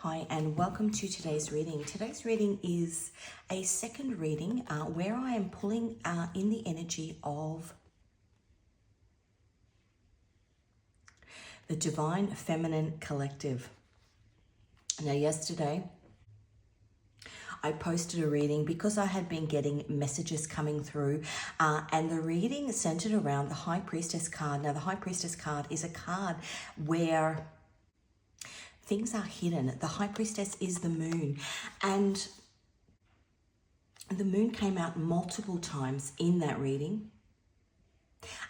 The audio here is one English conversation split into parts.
Hi and welcome to today's reading. Today's reading is a second reading where I am pulling in the energy of the Divine Feminine Collective. Now yesterday I posted a reading because I had been getting messages coming through and the reading centered around the High Priestess card. Now the High Priestess card is a card where things are hidden. The High Priestess is the moon, and the moon came out multiple times in that reading.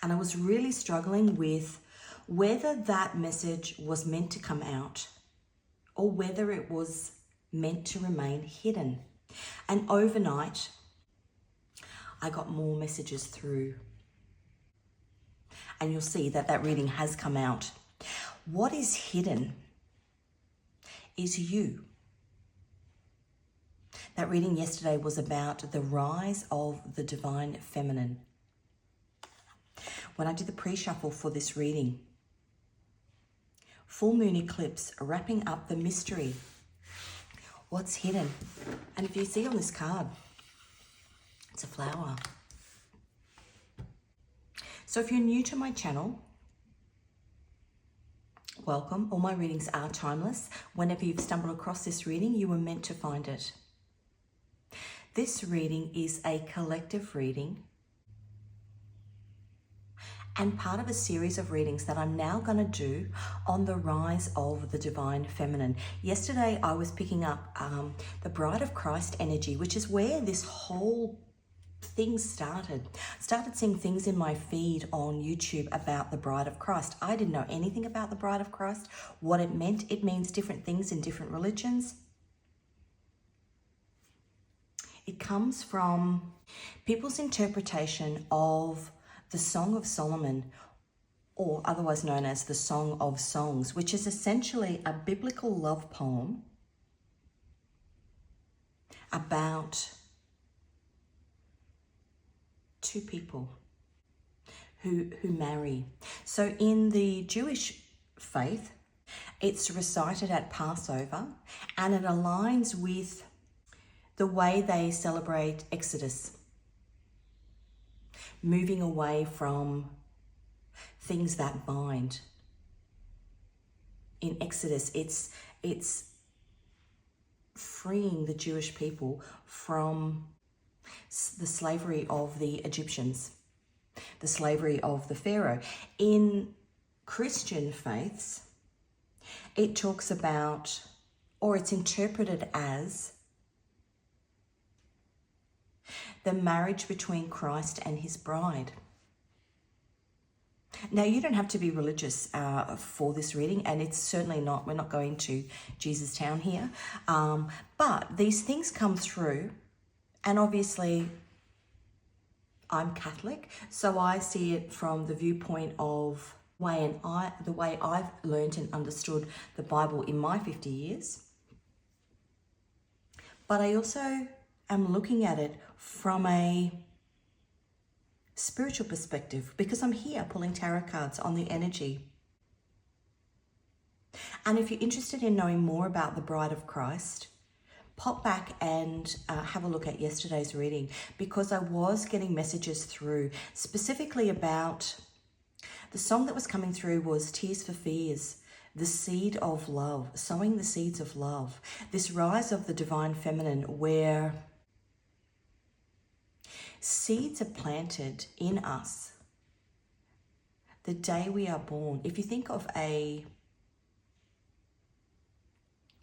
And I was really struggling with whether that message was meant to come out or whether it was meant to remain hidden. And overnight, I got more messages through. And you'll see that that reading has come out. What is hidden is you. That reading yesterday was about the rise of the Divine Feminine. When I did the pre-shuffle for this reading, full moon eclipse wrapping up the mystery. What's hidden? And if you see on this card, it's a flower. So if you're new to my channel, welcome. All my readings are timeless. Whenever you've stumbled across this reading, you were meant to find it. This reading is a collective reading and part of a series of readings that I'm now going to do on the rise of the Divine Feminine. Yesterday, I was picking up the Bride of Christ energy, which is where this whole thing started seeing things in my feed on YouTube about the Bride of Christ. I didn't know anything about the Bride of Christ, what it meant. It means different things in different religions. It comes from people's interpretation of the Song of Solomon, or otherwise known as the Song of Songs, which is essentially a biblical love poem about two people who marry. So in the Jewish faith, it's recited at Passover, and it aligns with the way they celebrate Exodus, moving away from things that bind. In Exodus, it's freeing the Jewish people from the slavery of the Egyptians, the slavery of the Pharaoh. In Christian faiths, it talks about, or it's interpreted as, the marriage between Christ and his bride. Now, you don't have to be religious for this reading, and it's certainly not, we're not going to Jesus Town here, but these things come through. And obviously, I'm Catholic, so I see it from the viewpoint of the way I've learned and understood the Bible in my 50 years. But I also am looking at it from a spiritual perspective because I'm here pulling tarot cards on the energy. And if you're interested in knowing more about the Bride of Christ, pop back and have a look at yesterday's reading, because I was getting messages through specifically about the song that was coming through was Tears for Fears, the seed of love, sowing the seeds of love, this rise of the Divine Feminine where seeds are planted in us the day we are born. If you think of a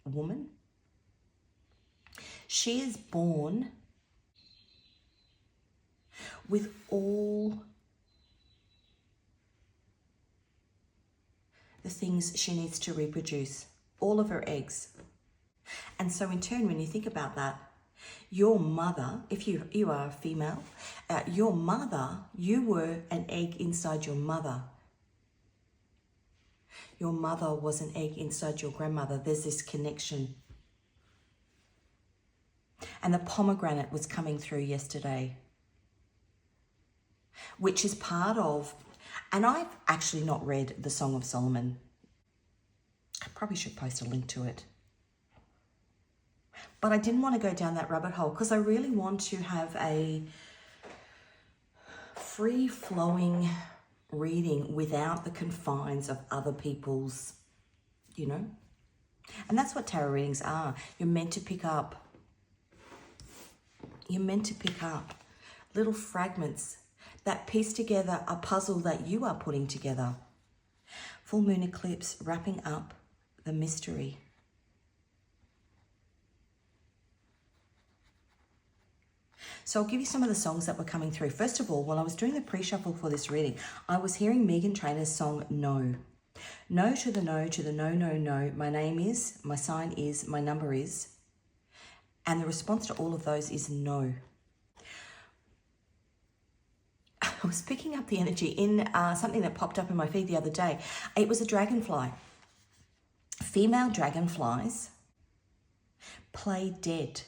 woman, she is born with all the things she needs to reproduce, all of her eggs. And so in turn, when you think about that, your mother, if you are a female, your mother, you were an egg inside your mother. Your mother was an egg inside your grandmother. There's this connection. And the pomegranate was coming through yesterday, which is part of, and I've actually not read the Song of Solomon. I probably should post a link to it. But I didn't want to go down that rabbit hole because I really want to have a free-flowing reading without the confines of other people's, you know. And that's what tarot readings are. You're meant to pick up little fragments that piece together a puzzle that you are putting together. Full moon eclipse, wrapping up the mystery. So I'll give you some of the songs that were coming through. First of all, while I was doing the pre-shuffle for this reading, I was hearing Megan Trainor's song, No. No to the no, to the no, no, no. My name is, my sign is, my number is. And the response to all of those is no. I was picking up the energy in something that popped up in my feed the other day. It was a dragonfly. Female dragonflies play dead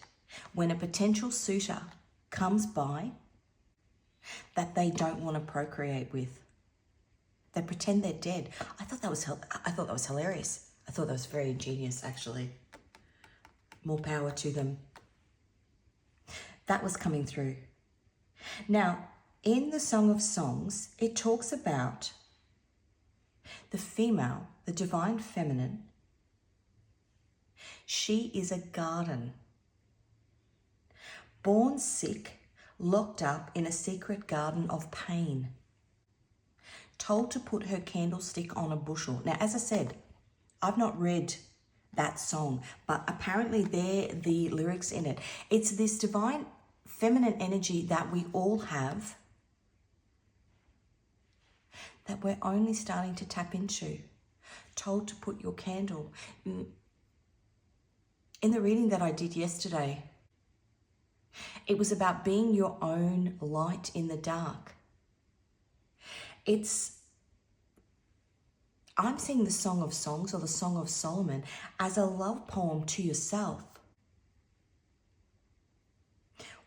when a potential suitor comes by that they don't want to procreate with. They pretend they're dead. I thought that was hilarious. I thought that was very ingenious, actually. More power to them. That was coming through. Now, in the Song of Songs, it talks about the female, the divine feminine. She is a garden. Born sick, locked up in a secret garden of pain. Told to put her candlestick on a bushel. Now, as I said, I've not read that song, but apparently they're the lyrics in it. It's this divine feminine energy that we all have that we're only starting to tap into. Told to put your candle. In the reading that I did yesterday, it was about being your own light in the dark. I'm seeing the Song of Songs or the Song of Solomon as a love poem to yourself.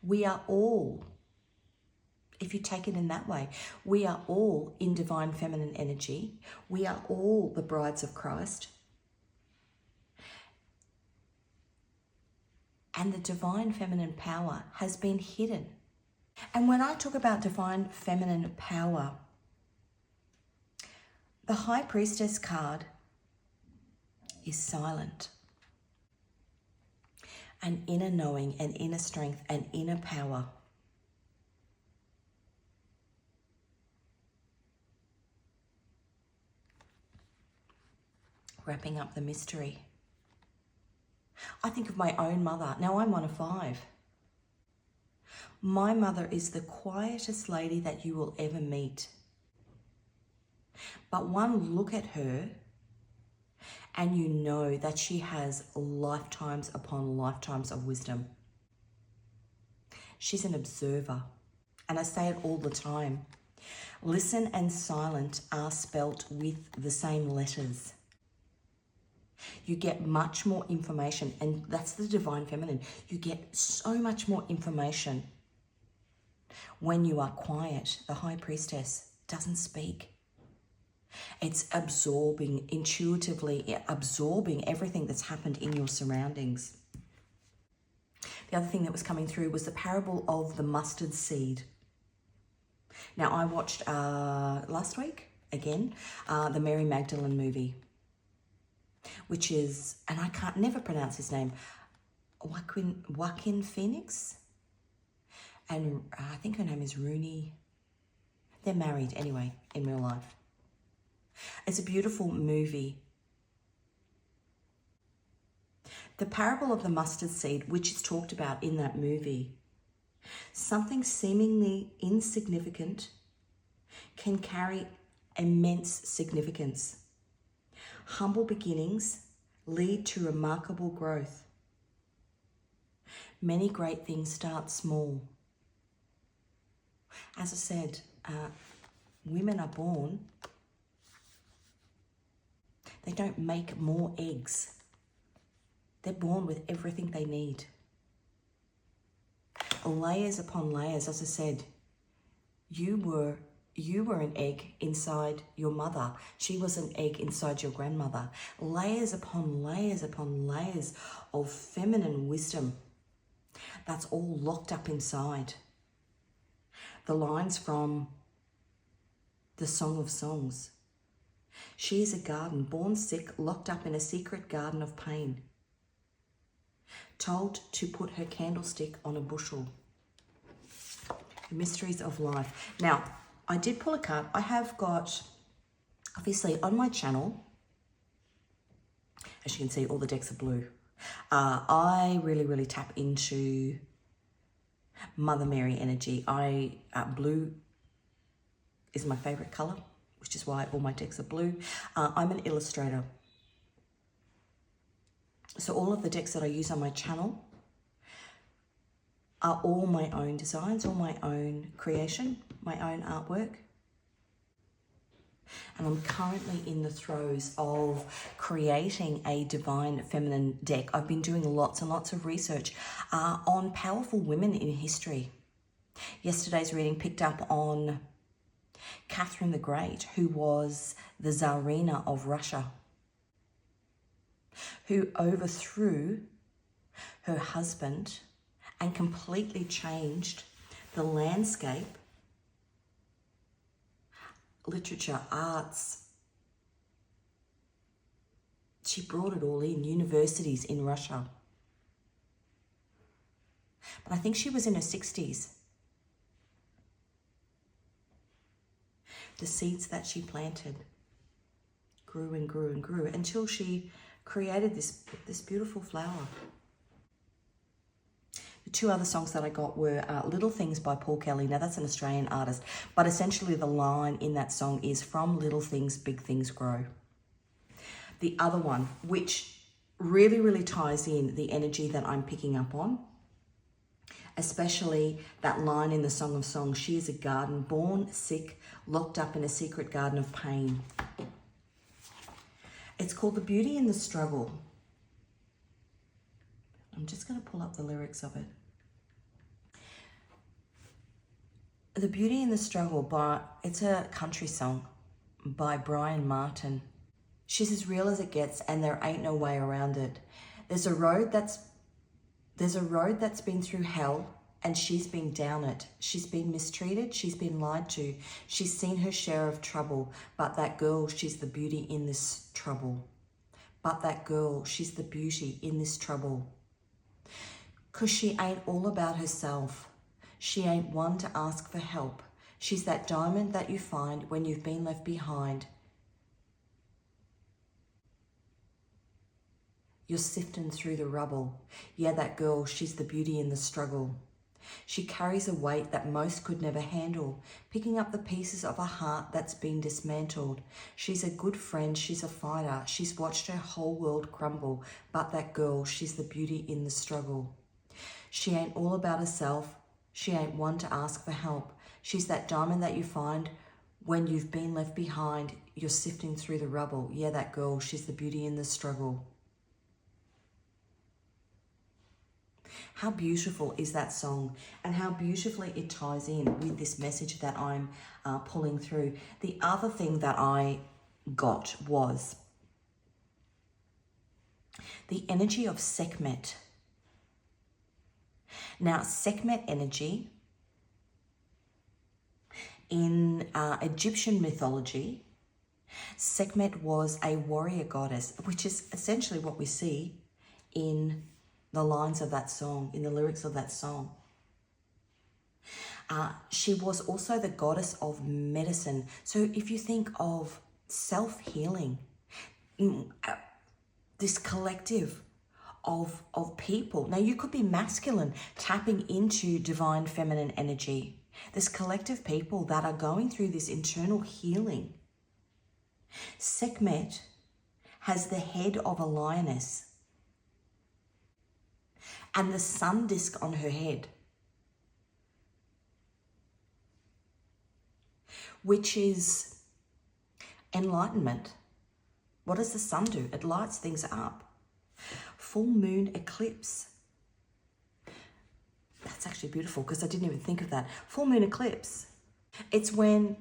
We are all, if you take it in that way, we are all in divine feminine energy. We are all the brides of Christ. And the divine feminine power has been hidden. And when I talk about divine feminine power, the High Priestess card is silent. An inner knowing, an inner strength, an inner power. Wrapping up the mystery. I think of my own mother. Now, I'm one of 5. My mother is the quietest lady that you will ever meet. But one look at her and you know that she has lifetimes upon lifetimes of wisdom. She's an observer. And I say it all the time. Listen and silent are spelt with the same letters. You get much more information, and that's the divine feminine. You get so much more information when you are quiet. The High Priestess doesn't speak. It's absorbing, intuitively absorbing everything that's happened in your surroundings. The other thing that was coming through was the parable of the mustard seed. Now, I watched last week, again, the Mary Magdalene movie, which is, and I can't never pronounce his name, Joaquin Phoenix, and I think her name is Rooney. They're married anyway in real life. It's a beautiful movie. The parable of the mustard seed, which is talked about in that movie, something seemingly insignificant can carry immense significance. Humble beginnings lead to remarkable growth. Many great things start small. As I said, women are born, they don't make more eggs. They're born with everything they need. Layers upon layers, as I said, you were You were an egg inside your mother. She was an egg inside your grandmother. Layers upon layers upon layers of feminine wisdom. That's all locked up inside. The lines from the Song of Songs. She is a garden, born sick, locked up in a secret garden of pain. Told to put her candlestick on a bushel. The mysteries of life. Now, I did pull a card. I have got, obviously, on my channel, as you can see, all the decks are blue. I really tap into Mother Mary energy. Blue is my favorite color, which is why all my decks are blue. I'm an illustrator. So all of the decks that I use on my channel are all my own designs, all my own creation, my own artwork. And I'm currently in the throes of creating a divine feminine deck. I've been doing lots and lots of research on powerful women in history. Yesterday's reading picked up on Catherine the Great, who was the Tsarina of Russia, who overthrew her husband and completely changed the landscape, literature, arts. She brought it all in, universities in Russia. But I think she was in her 60s. The seeds that she planted grew and grew and grew until she created this beautiful flower. The two other songs that I got were Little Things by Paul Kelly. Now that's an Australian artist, but essentially the line in that song is "From little things, big things grow." The other one, which really ties in the energy that I'm picking up on, especially that line in the Song of Songs, she is a garden, born sick, locked up in a secret garden of pain. It's called The Beauty in the Struggle. I'm just going to pull up the lyrics of it. The Beauty in the Struggle, it's a country song by Brian Martin. She's as real as it gets and there ain't no way around it. There's a road that's been through hell and she's been down it. She's been mistreated, she's been lied to. She's seen her share of trouble, but that girl, she's the beauty in this trouble. But that girl, she's the beauty in this trouble. 'Cause she ain't all about herself. She ain't one to ask for help. She's that diamond that you find when you've been left behind. You're sifting through the rubble. Yeah, that girl, she's the beauty in the struggle. She carries a weight that most could never handle, picking up the pieces of a heart that's been dismantled. She's a good friend, she's a fighter. She's watched her whole world crumble. But that girl, she's the beauty in the struggle. She ain't all about herself. She ain't one to ask for help. She's that diamond that you find when you've been left behind. You're sifting through the rubble. Yeah, that girl, she's the beauty in the struggle. How beautiful is that song, and how beautifully it ties in with this message that I'm pulling through. The other thing that I got was the energy of Sekhmet. Now, Sekhmet energy in Egyptian mythology, Sekhmet was a warrior goddess, which is essentially what we see in the lines of that song, in the lyrics of that song. She was also the goddess of medicine. So if you think of self-healing, this collective of people. Now, you could be masculine, tapping into divine feminine energy. This collective people that are going through this internal healing. Sekhmet has the head of a lioness and the sun disk on her head, which is enlightenment. What does the sun do? It lights things up. Full moon eclipse. That's actually beautiful because I didn't even think of that. Full moon eclipse. It's when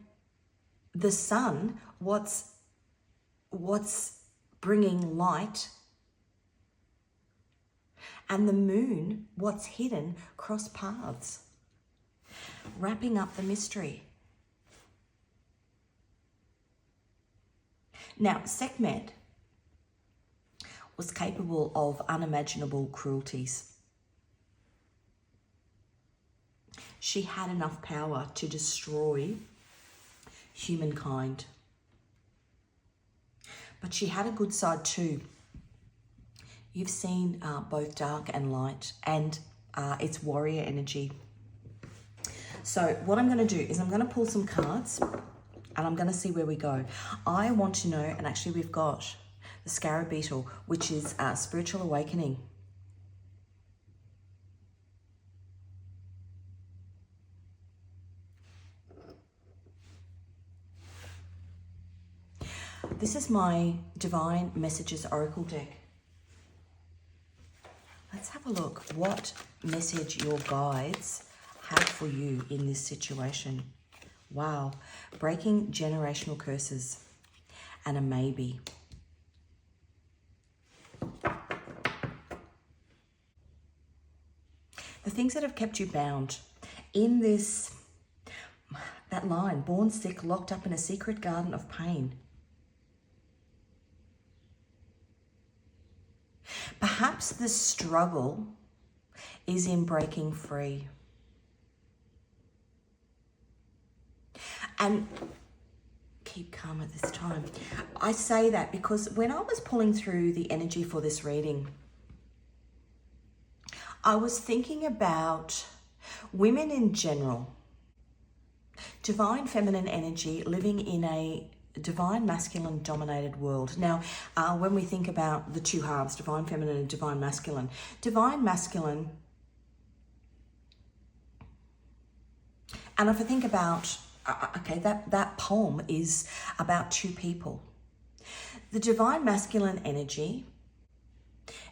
The sun, what's bringing light, and the moon, what's hidden, cross paths, wrapping up the mystery. Now, Sekhmet was capable of unimaginable cruelties. She had enough power to destroy humankind. But she had a good side too. You've seen both dark and light, and it's warrior energy. So what I'm going to do is I'm going to pull some cards and I'm going to see where we go. I want to know, and actually we've got the scarab beetle, which is spiritual awakening. This is my Divine Messages Oracle deck. Let's have a look what message your guides have for you in this situation. Wow. Breaking generational curses and a maybe. The things that have kept you bound in this, that line, born sick, locked up in a secret garden of pain. Perhaps the struggle is in breaking free. And keep calm at this time. I say that because when I was pulling through the energy for this reading, I was thinking about women in general, divine feminine energy living in a divine masculine dominated world. Now, when we think about the two halves, divine feminine and divine masculine, and if I think about, okay, that poem is about two people. The divine masculine energy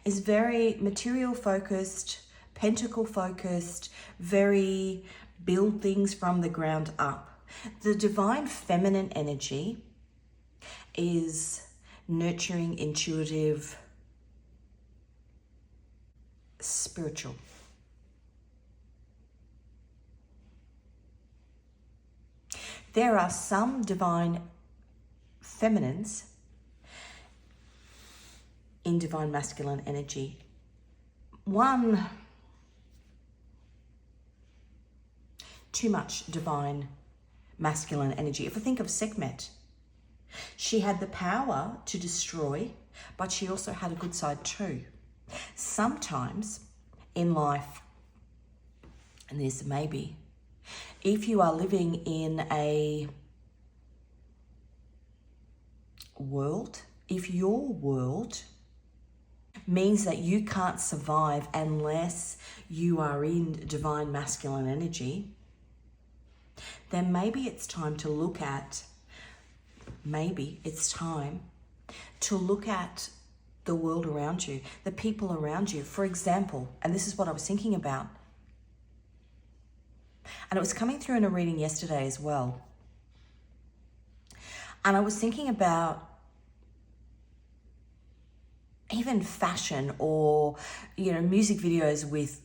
is very material focused, pentacle focused, very build things from the ground up. The divine feminine energy is nurturing, intuitive, spiritual. There are some divine feminines in divine masculine energy. One, too much divine masculine energy. If I think of Sekhmet, she had the power to destroy, but she also had a good side too. Sometimes in life, and there's maybe, if you are living in a world, if your world means that you can't survive unless you are in divine masculine energy, then maybe it's time to look at the world around you, the people around you. For example, and this is what I was thinking about, and it was coming through in a reading yesterday as well. And I was thinking about even fashion or, music videos with,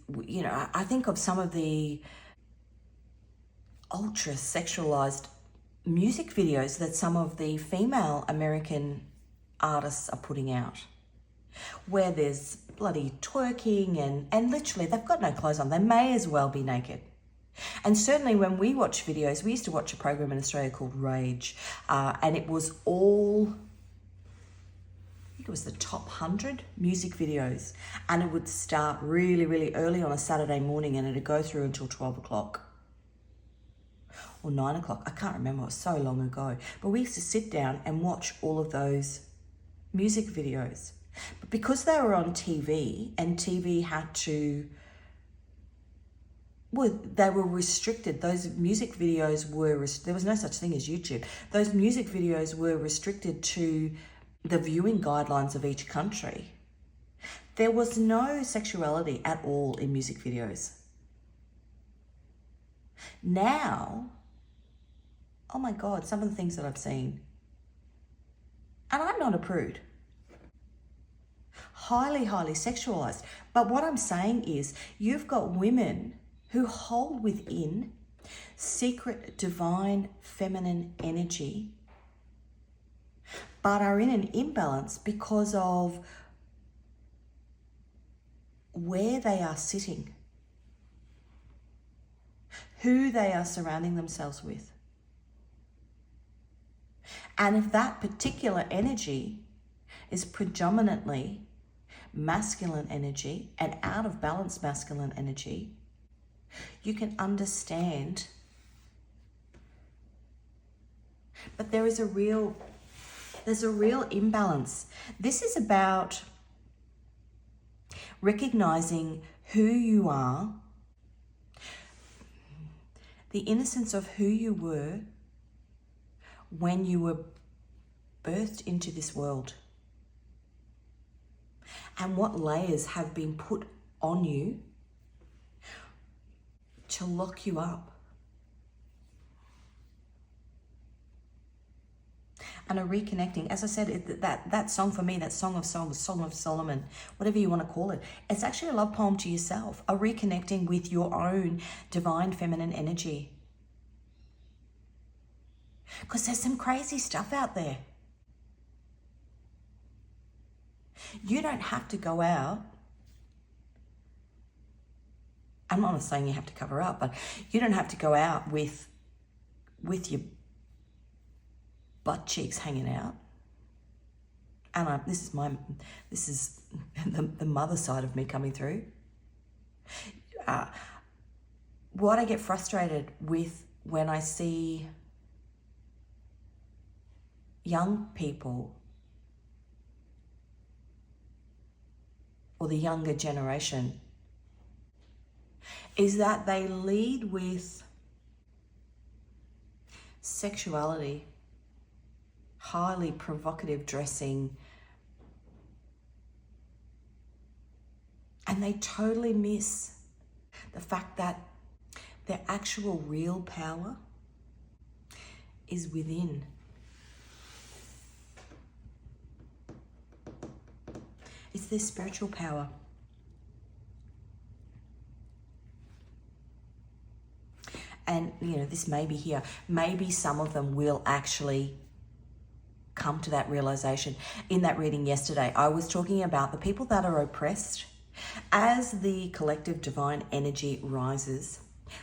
I think of some of the ultra sexualized music videos that some of the female American artists are putting out, where there's bloody twerking and literally they've got no clothes on. They may as well be naked. And certainly when we watch videos, we used to watch a program in Australia called Rage, and it was all, I think it was the top 100 music videos, and it would start really, really early on a Saturday morning and it'd go through until 12 o'clock or 9 o'clock. I can't remember, it was so long ago. But we used to sit down and watch all of those music videos. But because they were on TV and TV had to, they were restricted. Those music videos were, there was no such thing as YouTube. Those music videos were restricted to the viewing guidelines of each country. There was no sexuality at all in music videos. Now, oh my God, some of the things that I've seen. And I'm not a prude. Highly, highly sexualized. But what I'm saying is you've got women who hold within secret divine feminine energy, but are in an imbalance because of where they are sitting, who they are surrounding themselves with. And if that particular energy is predominantly masculine energy and out of balance masculine energy, you can understand. But there's a real imbalance. This is about recognizing who you are, the innocence of who you were when you were birthed into this world, and what layers have been put on you to lock you up. And a reconnecting, as I said, that song for me, that Song of Songs, Song of Solomon, whatever you want to call it, it's actually a love poem to yourself, a reconnecting with your own divine feminine energy. Because there's some crazy stuff out there. You don't have to go out. I'm not saying you have to cover up, but you don't have to go out with your butt cheeks hanging out. And this is the mother side of me coming through. What I get frustrated with when I see young people or the younger generation is that they lead with sexuality, highly provocative dressing, and they totally miss the fact that their actual real power is within. It's their spiritual power. And, this may be here. Maybe some of them will actually come to that realization. In that reading yesterday, I was talking about the people that are oppressed. As the collective divine energy rises,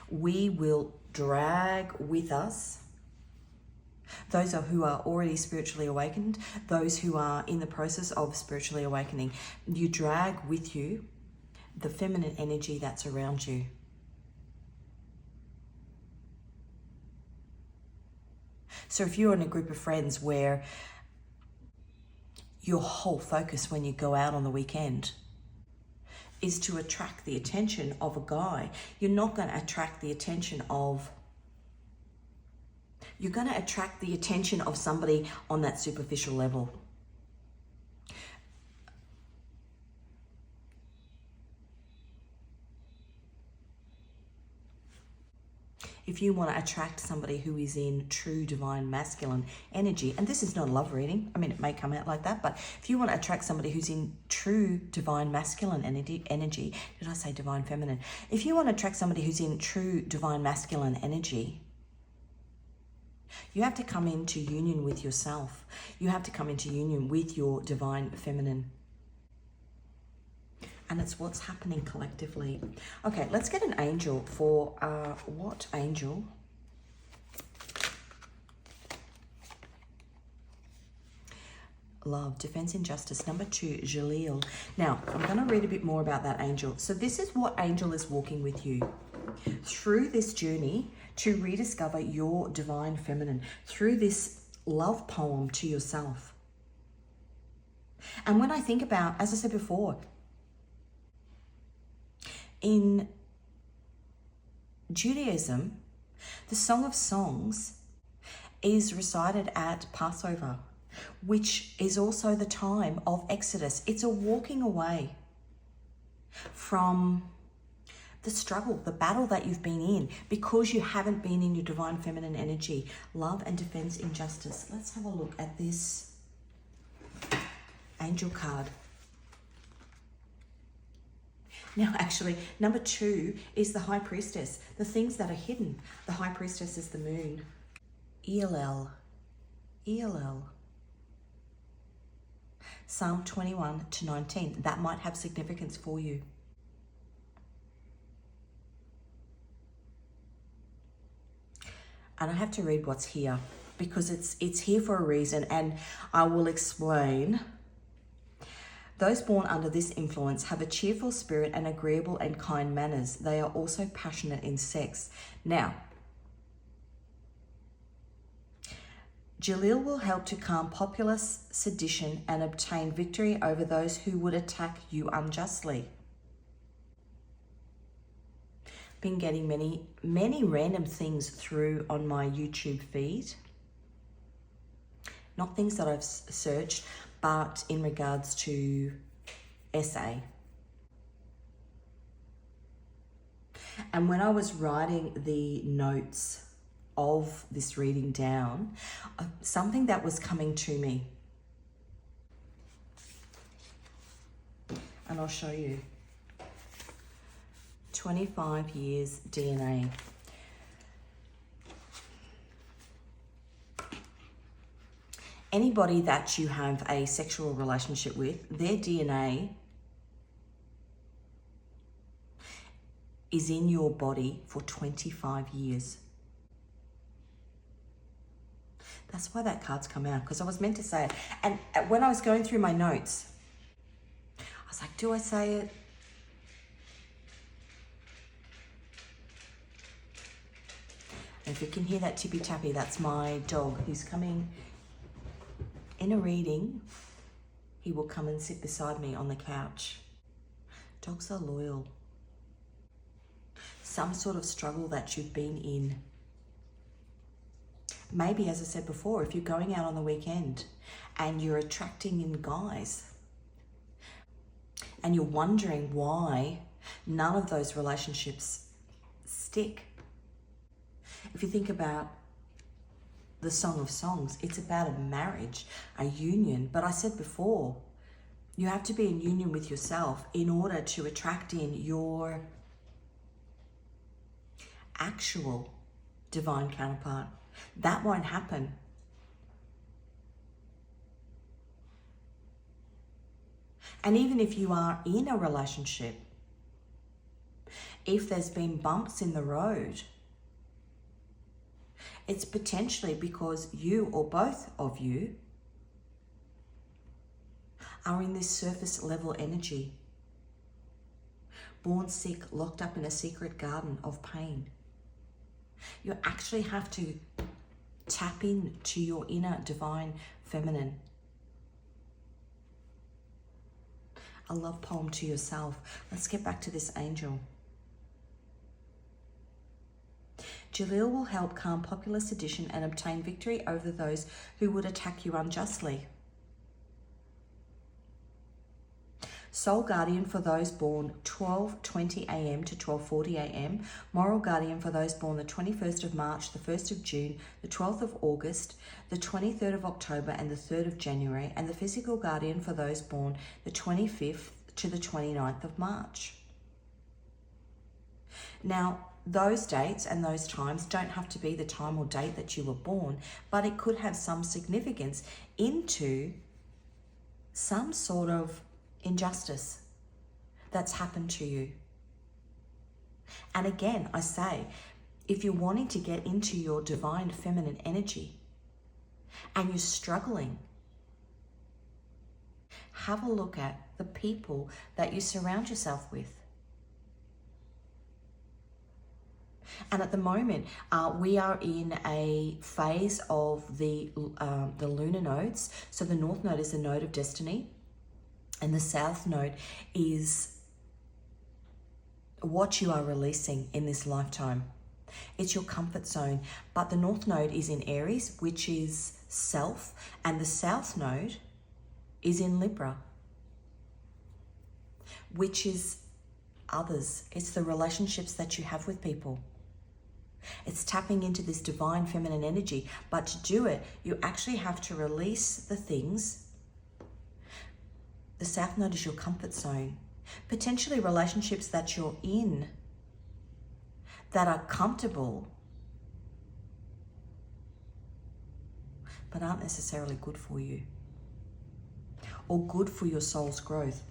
we will drag with us those who are already spiritually awakened, those who are in the process of spiritually awakening. You drag with you the feminine energy that's around you. So if you're in a group of friends where your whole focus when you go out on the weekend is to attract the attention of a guy, you're not going to attract the attention of somebody on that superficial level. If you want to attract somebody who is in true divine masculine energy, and this is not a love reading, it may come out like that, but if you want to attract somebody who's in true divine masculine energy, did I say divine feminine? If you want to attract somebody who's in true divine masculine energy, you have to come into union with yourself. You have to come into union with your divine feminine. And it's what's happening collectively. Okay, let's get an angel for what angel? Love, defense and justice. Number 2, Jaleel. Now, I'm going to read a bit more about that angel. So this is what angel is walking with you through this journey to rediscover your divine feminine, through this love poem to yourself. And when I think about, as I said before, in Judaism, the Song of Songs is recited at Passover, which is also the time of Exodus. It's a walking away from the struggle, the battle that you've been in because you haven't been in your divine feminine energy. Love and defense, injustice. Let's have a look at this angel card. Now, actually, number 2 is the High Priestess. The things that are hidden. The High Priestess is the moon. ELL. ELL. Psalm 21 to 19. That might have significance for you. And I have to read what's here because it's here for a reason, and I will explain. Those born under this influence have a cheerful spirit and agreeable and kind manners. They are also passionate in sex. Now, Jalil will help to calm populace sedition and obtain victory over those who would attack you unjustly. Been getting many random things through on my YouTube feed. Not things that I've searched, but in regards to SA. And when I was writing the notes of this reading down, something that was coming to me. And I'll show you. 25 years DNA. Anybody that you have a sexual relationship with, their DNA is in your body for 25 years. That's why that card's come out, because I was meant to say it. And when I was going through my notes, I was like, do I say it? And if you can hear that tippy tappy, that's my dog who's coming in a reading. He will come and sit beside me on the couch. Dogs are loyal. Some sort of struggle that you've been in. Maybe, as I said before, if you're going out on the weekend and you're attracting in guys and you're wondering why none of those relationships stick. If you think about the Song of Songs, it's about a marriage, a union. But I said before, you have to be in union with yourself in order to attract in your actual divine counterpart. That won't happen. And even if you are in a relationship, if there's been bumps in the road, it's potentially because you or both of you are in this surface level energy. Born sick, locked up in a secret garden of pain. You actually have to tap into your inner divine feminine. A love poem to yourself. Let's get back to this angel. Jalil will help calm popular sedition and obtain victory over those who would attack you unjustly. Soul guardian for those born 12:20 a.m. to 12:40 a.m. Moral guardian for those born the 21st of March, the 1st of June, the 12th of August, the 23rd of October, and the 3rd of January. And the physical guardian for those born the 25th to the 29th of March. Now, those dates and those times don't have to be the time or date that you were born, but it could have some significance into some sort of injustice that's happened to you. And again, I say, if you're wanting to get into your divine feminine energy and you're struggling, have a look at the people that you surround yourself with. And at the moment, we are in a phase of the lunar nodes. So the north node is the node of destiny, and the south node is what you are releasing in this lifetime. It's your comfort zone. But the north node is in Aries, which is self, and the south node is in Libra, which is others. It's the relationships that you have with people. It's tapping into this divine feminine energy. But to do it, you actually have to release the things. The South Node is your comfort zone. Potentially relationships that you're in that are comfortable but aren't necessarily good for you or good for your soul's growth.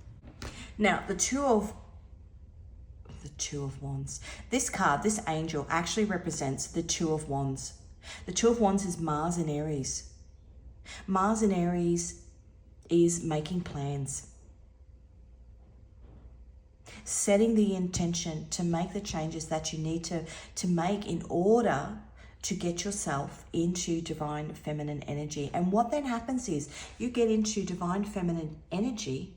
Now, the Two of Wands. This card, this angel, actually represents the Two of Wands. The Two of Wands is Mars in Aries. Mars in Aries is making plans. Setting the intention to make the changes that you need to make in order to get yourself into divine feminine energy. And what then happens is you get into divine feminine energy,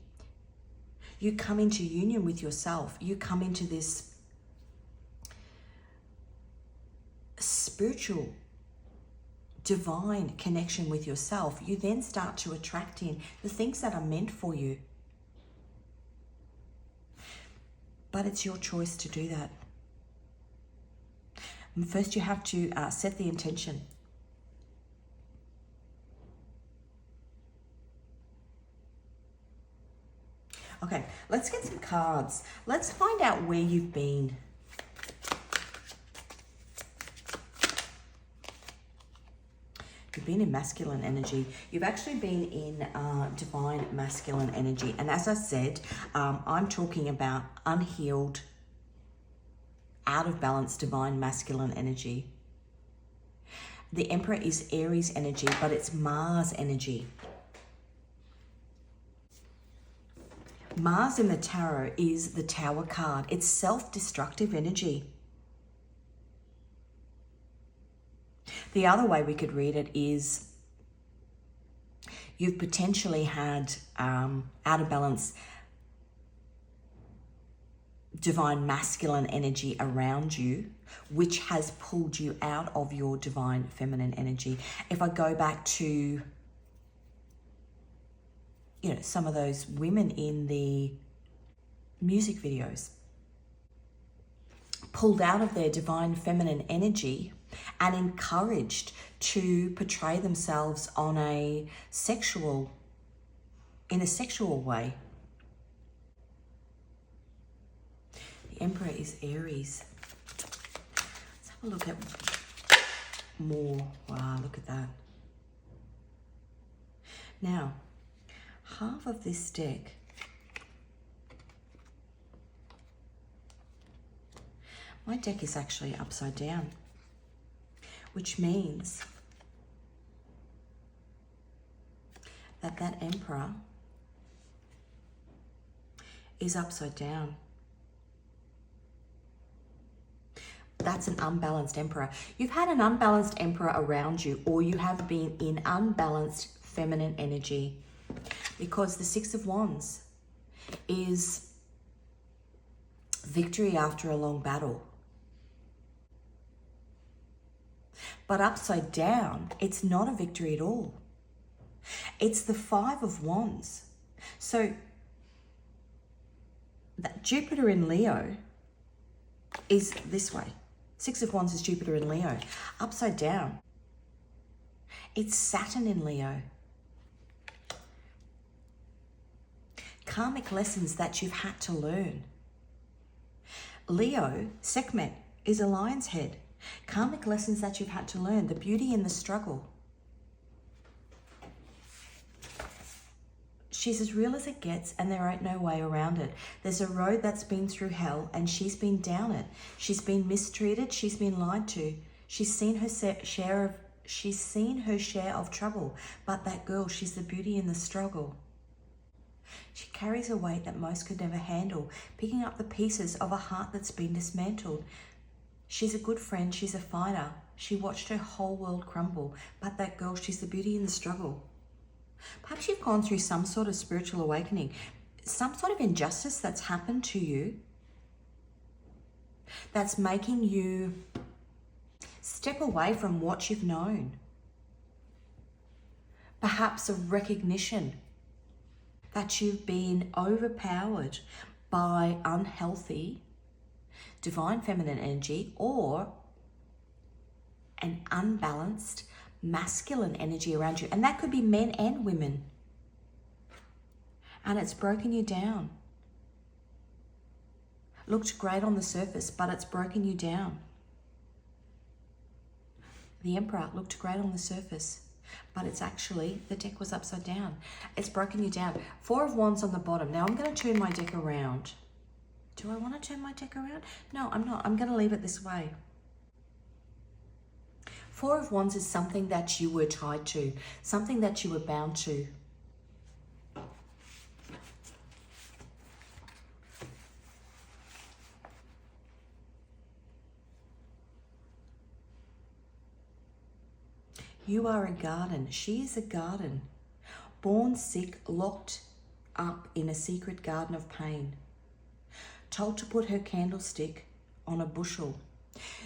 you come into union with yourself, you come into this spiritual, divine connection with yourself. You then start to attract in the things that are meant for you. But it's your choice to do that. And first you have to set the intention. Okay, let's get some cards. Let's find out where you've been. You've been in masculine energy. You've actually been in divine masculine energy. And as I said, I'm talking about unhealed, out of balance divine masculine energy. The Emperor is Aries energy, but it's Mars energy. Mars in the tarot is the Tower card. It's self-destructive energy. The other way we could read it is you've potentially had out of balance divine masculine energy around you, which has pulled you out of your divine feminine energy. If I go back to, some of those women in the music videos, pulled out of their divine feminine energy and encouraged to portray themselves in a sexual way. The Emperor is Aries. Let's have a look at more. Wow, look at that. Now, half of this deck my deck is actually upside down, which means that Emperor is upside down. That's an unbalanced Emperor. You've had an unbalanced Emperor around you, or you have been in unbalanced feminine energy, because the Six of Wands is victory after a long battle. But upside down, it's not a victory at all. It's the Five of Wands. So that Jupiter in Leo is this way. Six of Wands is Jupiter in Leo. Upside down, it's Saturn in Leo. Karmic lessons that you've had to learn. Leo, Sekhmet, is a lion's head. Karmic lessons that you've had to learn, the beauty in the struggle. She's as real as it gets, and there ain't no way around it. There's a road that's been through hell, and she's been down it. She's been mistreated. She's been lied to. She's seen her share of trouble. But that girl, she's the beauty in the struggle. She carries a weight that most could never handle, picking up the pieces of a heart that's been dismantled. She's a good friend. She's a fighter. She watched her whole world crumble. But that girl, she's the beauty in the struggle. Perhaps you've gone through some sort of spiritual awakening, some sort of injustice that's happened to you that's making you step away from what you've known. Perhaps a recognition that you've been overpowered by unhealthy divine feminine energy or an unbalanced masculine energy around you. And that could be men and women. And it's broken you down. Looked great on the surface, but it's broken you down. The Emperor looked great on the surface, but it's actually, the deck was upside down. It's broken you down. Four of Wands on the bottom. Now I'm going to turn my deck around. Do I want to turn my deck around? No, I'm not. I'm going to leave it this way. Four of Wands is something that you were tied to, something that you were bound to. You are a garden. She is a garden. Born sick, locked up in a secret garden of pain. Told to put her candlestick on a bushel.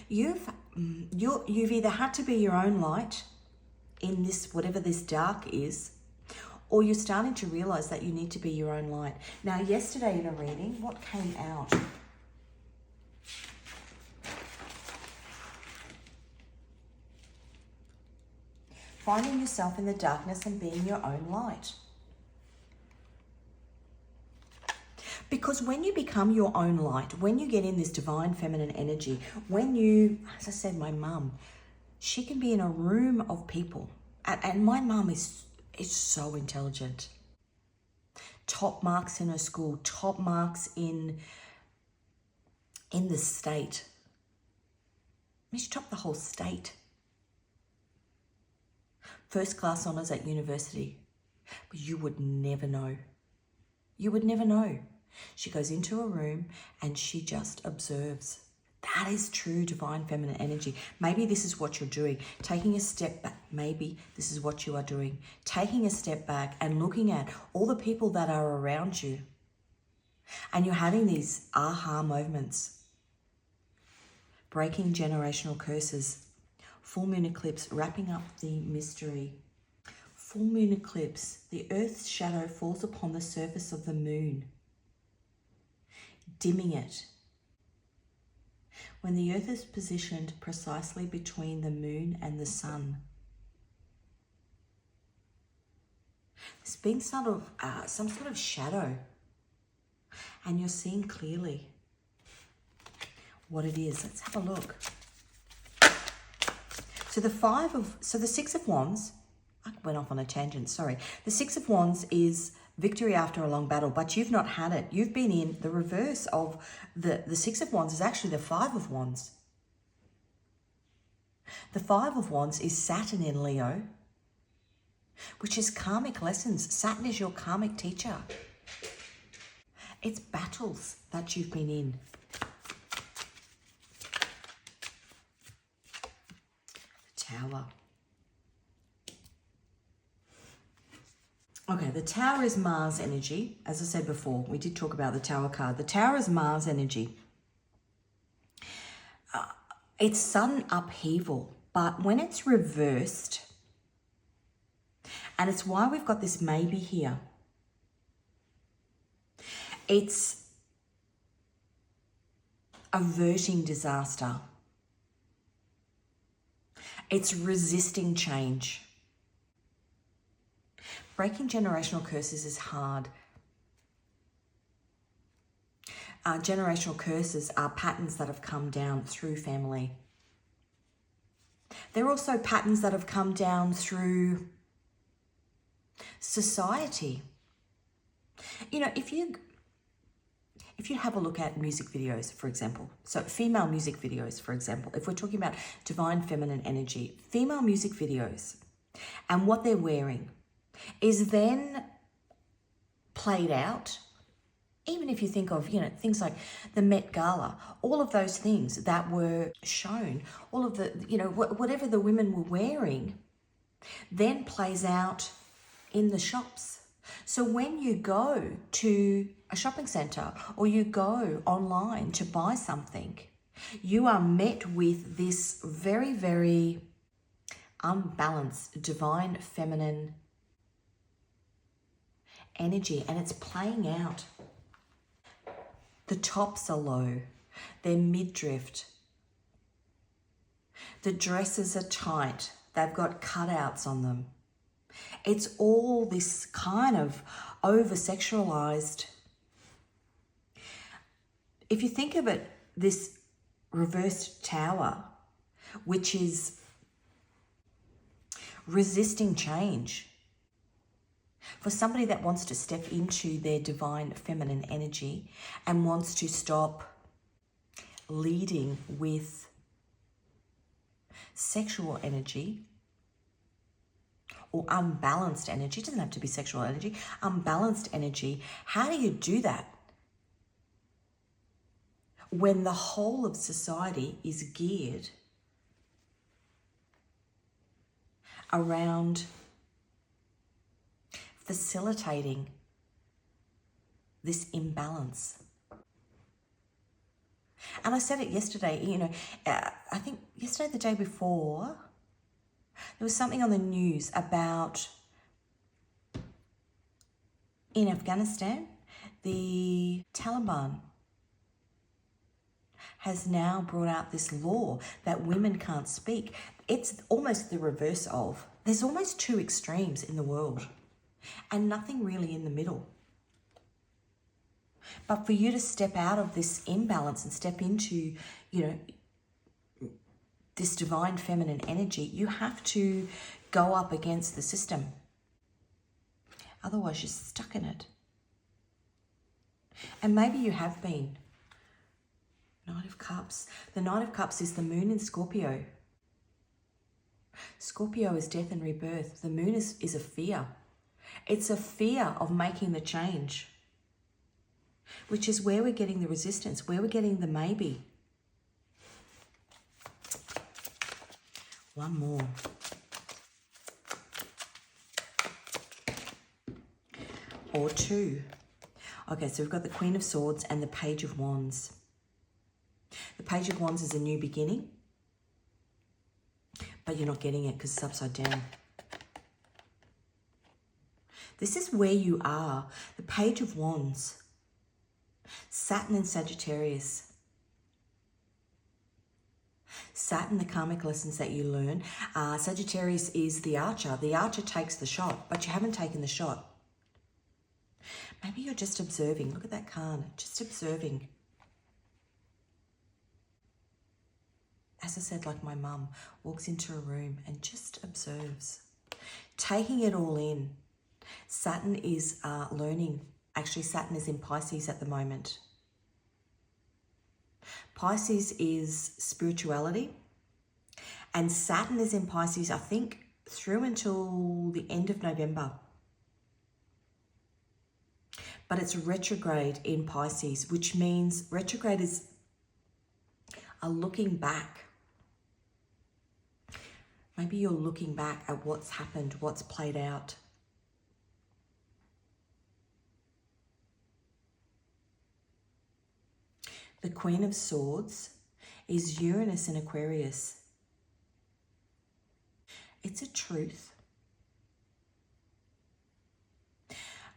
You've either had to be your own light in this, whatever this dark is, or you're starting to realize that you need to be your own light. Now, yesterday in a reading, what came out? Finding yourself in the darkness and being your own light. Because when you become your own light, when you get in this divine feminine energy, when you, as I said, my mum, she can be in a room of people. And my mum is so intelligent. Top marks in her school, top marks in the state. I mean, she topped the whole state. First class honours at university. But you would never know. You would never know. She goes into a room and she just observes. That is true divine feminine energy. Maybe this is what you're doing. Taking a step back. Maybe this is what you are doing. Taking a step back and looking at all the people that are around you. And you're having these aha moments. Breaking generational curses. Full moon eclipse, wrapping up the mystery. Full moon eclipse, the earth's shadow falls upon the surface of the moon, dimming it. When the earth is positioned precisely between the moon and the sun. There's been some sort of shadow, and you're seeing clearly what it is. Let's have a look. So the Six of Wands, I went off on a tangent, sorry. The Six of Wands is victory after a long battle, but you've not had it. You've been in the reverse of the Six of Wands is actually the Five of Wands. The Five of Wands is Saturn in Leo, which is karmic lessons. Saturn is your karmic teacher. It's battles that you've been in. Tower. Okay, the Tower is Mars energy. As I said before, we did talk about the Tower card. The Tower is Mars energy. It's sudden upheaval, but when it's reversed, and it's why we've got this maybe here, it's averting disaster. It's resisting change. Breaking generational curses is hard. Generational curses are patterns that have come down through family. They're also patterns that have come down through society. You know, if you have a look at music videos, for example, so female music videos, for example, if we're talking about divine feminine energy, female music videos and what they're wearing is then played out. Even if you think of, you know, things like the Met Gala, all of those things that were shown, all of the, you know, whatever the women were wearing then plays out in the shops. So when you go to a shopping centre or you go online to buy something, you are met with this very, very unbalanced divine feminine energy, and it's playing out. The tops are low. They're midriff. The dresses are tight. They've got cutouts on them. It's all this kind of over-sexualized. If you think of it, this reversed tower, which is resisting change. For somebody that wants to step into their divine feminine energy and wants to stop leading with sexual energy or unbalanced energy, it doesn't have to be sexual energy, unbalanced energy, how do you do that when the whole of society is geared around facilitating this imbalance? And I said it yesterday, I think yesterday, the day before, there was something on the news about in Afghanistan, the Taliban has now brought out this law that women can't speak. It's almost the reverse of. There's almost two extremes in the world and nothing really in the middle. But for you to step out of this imbalance and step into, this divine feminine energy, you have to go up against the system. Otherwise, you're stuck in it. And maybe you have been. Knight of Cups. The Knight of Cups is the moon in Scorpio. Scorpio is death and rebirth. The moon is a fear. It's a fear of making the change, which is where we're getting the resistance, where we're getting the maybe. One more. Or two. Okay, so we've got the Queen of Swords and the Page of Wands. The Page of Wands is a new beginning, but you're not getting it because it's upside down. This is where you are. The Page of Wands. Saturn and Sagittarius. Saturn, the karmic lessons that you learn. Sagittarius is the archer. The archer takes the shot, but you haven't taken the shot. Maybe you're just observing. Look at that card. Just observing. As I said, like my mum walks into a room and just observes. Taking it all in. Saturn is learning. Actually, Saturn is in Pisces at the moment. Pisces is spirituality. And Saturn is in Pisces, I think, through until the end of November. But it's retrograde in Pisces, which means retrograde is a looking back. Maybe you're looking back at what's happened, what's played out. The Queen of Swords is Uranus in Aquarius. It's a truth.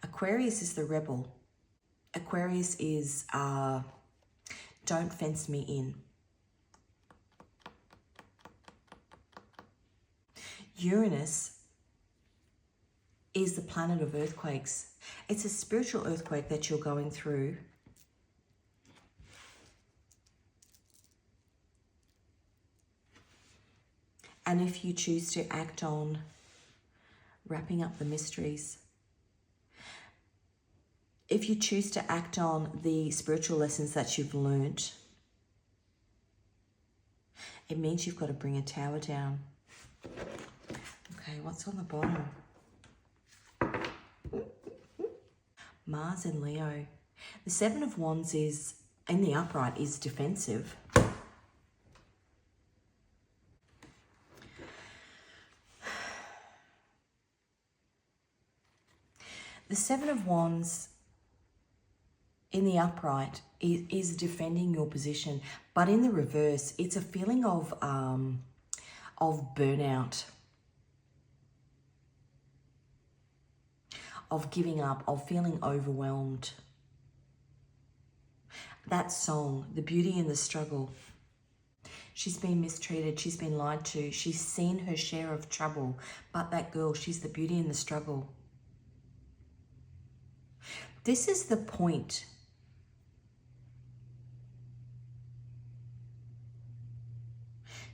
Aquarius is the rebel. Aquarius is don't fence me in. Uranus is the planet of earthquakes. It's a spiritual earthquake that you're going through. And if you choose to act on wrapping up the mysteries, if you choose to act on the spiritual lessons that you've learnt, it means you've got to bring a tower down. Okay, what's on the bottom? Mars and Leo. The Seven of Wands is, in the upright, is defensive. The Seven of Wands in the upright is defending your position, but in the reverse, it's a feeling of burnout, of giving up, of feeling overwhelmed. That song, The Beauty in the Struggle. She's been mistreated. She's been lied to. She's seen her share of trouble. But that girl, she's the beauty in the struggle. This is the point.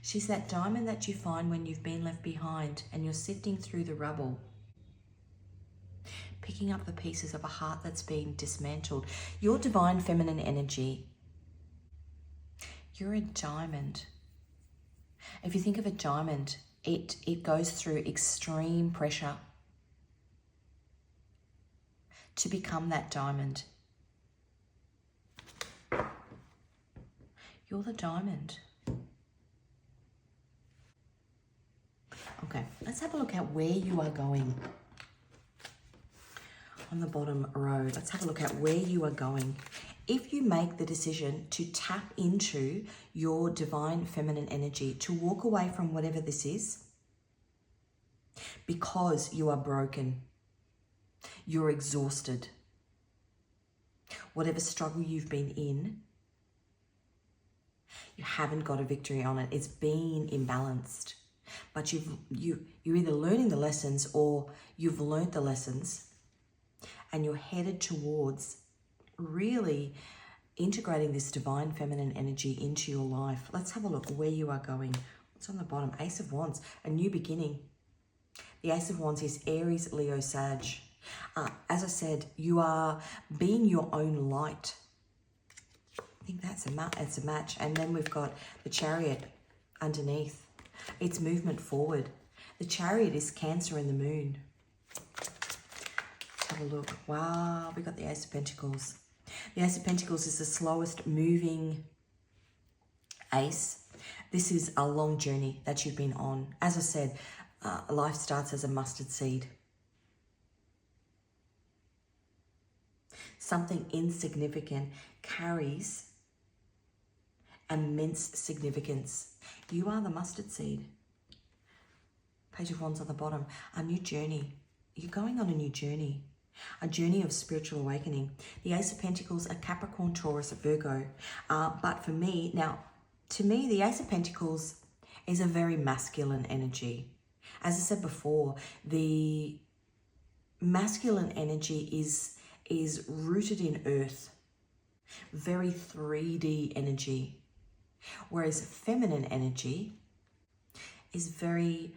She's that diamond that you find when you've been left behind and you're sifting through the rubble, picking up the pieces of a heart that's been dismantled. Your divine feminine energy, you're a diamond. If you think of a diamond, it goes through extreme pressure to become that diamond. You're the diamond. Okay, let's have a look at where you are going. On the bottom row, let's have a look at where you are going. If you make the decision to tap into your divine feminine energy, to walk away from whatever this is, because you are broken, you're exhausted, whatever struggle you've been in, you haven't got a victory on it. It's been imbalanced. But you're either learning the lessons or you've learned the lessons and you're headed towards really integrating this divine feminine energy into your life. Let's have a look where you are going. What's on the bottom? Ace of Wands, a new beginning. The Ace of Wands is Aries, Leo, Sag. As I said, you are being your own light. I think that's a match. And then we've got the Chariot underneath. It's movement forward. The Chariot is Cancer and the Moon. Let's have a look. Wow, we got the Ace of Pentacles. The Ace of Pentacles is the slowest moving ace. This is a long journey that you've been on. As I said, life starts as a mustard seed. Something insignificant carries immense significance. You are the mustard seed. Page of Wands on the bottom. A new journey. You're going on a new journey. A journey of spiritual awakening. The Ace of Pentacles, a Capricorn, Taurus, a Virgo. But for me, now, to me, the Ace of Pentacles is a very masculine energy. As I said before, the masculine energy is rooted in earth. Very 3D energy. Whereas feminine energy is very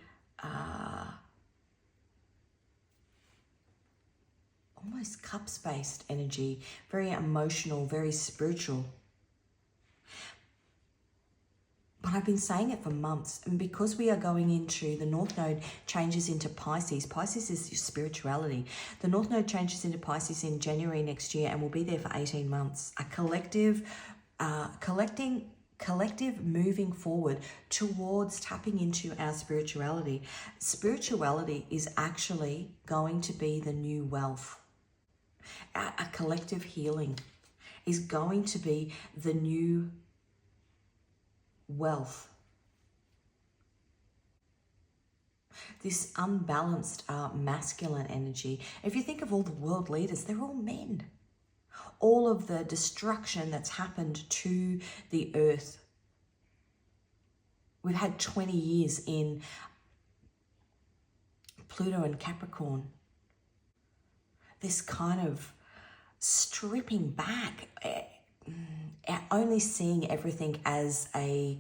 almost cups-based energy, very emotional, very spiritual. But I've been saying it for months, and because we are going into the North Node changes into Pisces. Pisces is your spirituality. The North Node changes into Pisces in January next year and will be there for 18 months. A collective moving forward towards tapping into our spirituality. Spirituality is actually going to be the new wealth. A collective healing is going to be the new wealth. This unbalanced masculine energy. If you think of all the world leaders, they're all men. All of the destruction that's happened to the earth. We've had 20 years in Pluto and Capricorn. This kind of stripping back, only seeing everything as a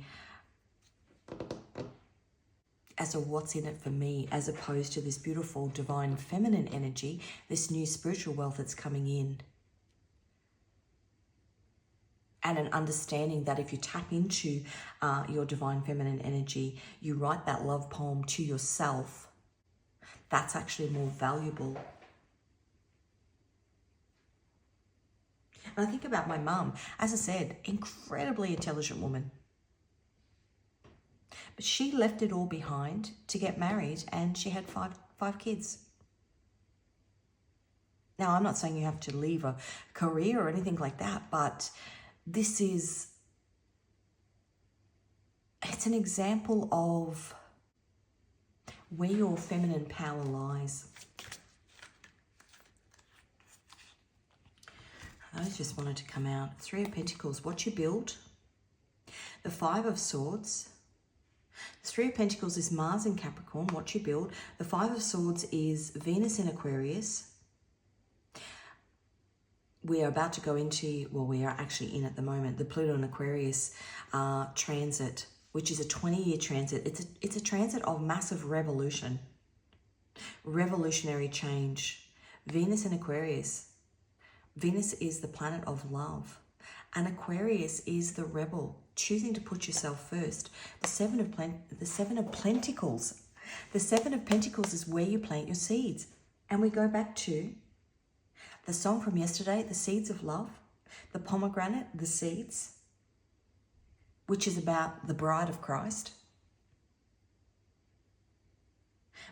what's in it for me, as opposed to this beautiful divine feminine energy, this new spiritual wealth that's coming in. And an understanding that if you tap into your divine feminine energy, you write that love poem to yourself, that's actually more valuable. And I think about my mum, as I said, incredibly intelligent woman. But she left it all behind to get married, and she had five kids. Now, I'm not saying you have to leave a career or anything like that, but it's an example of where your feminine power lies. I just wanted to come out. Three of Pentacles, what you build. The Five of Swords. The Three of Pentacles is Mars in Capricorn, what you build. The Five of Swords is Venus in Aquarius. We are about to go into, well, we are actually in at the moment, the Pluto and Aquarius transit, which is a 20-year transit. It's a transit of massive revolution, revolutionary change. Venus in Aquarius. Venus is the planet of love, and Aquarius is the rebel, choosing to put yourself first. The Seven of Pentacles. The Seven of Pentacles is where you plant your seeds. And we go back to the song from yesterday, the seeds of love, the pomegranate, the seeds, which is about the bride of Christ.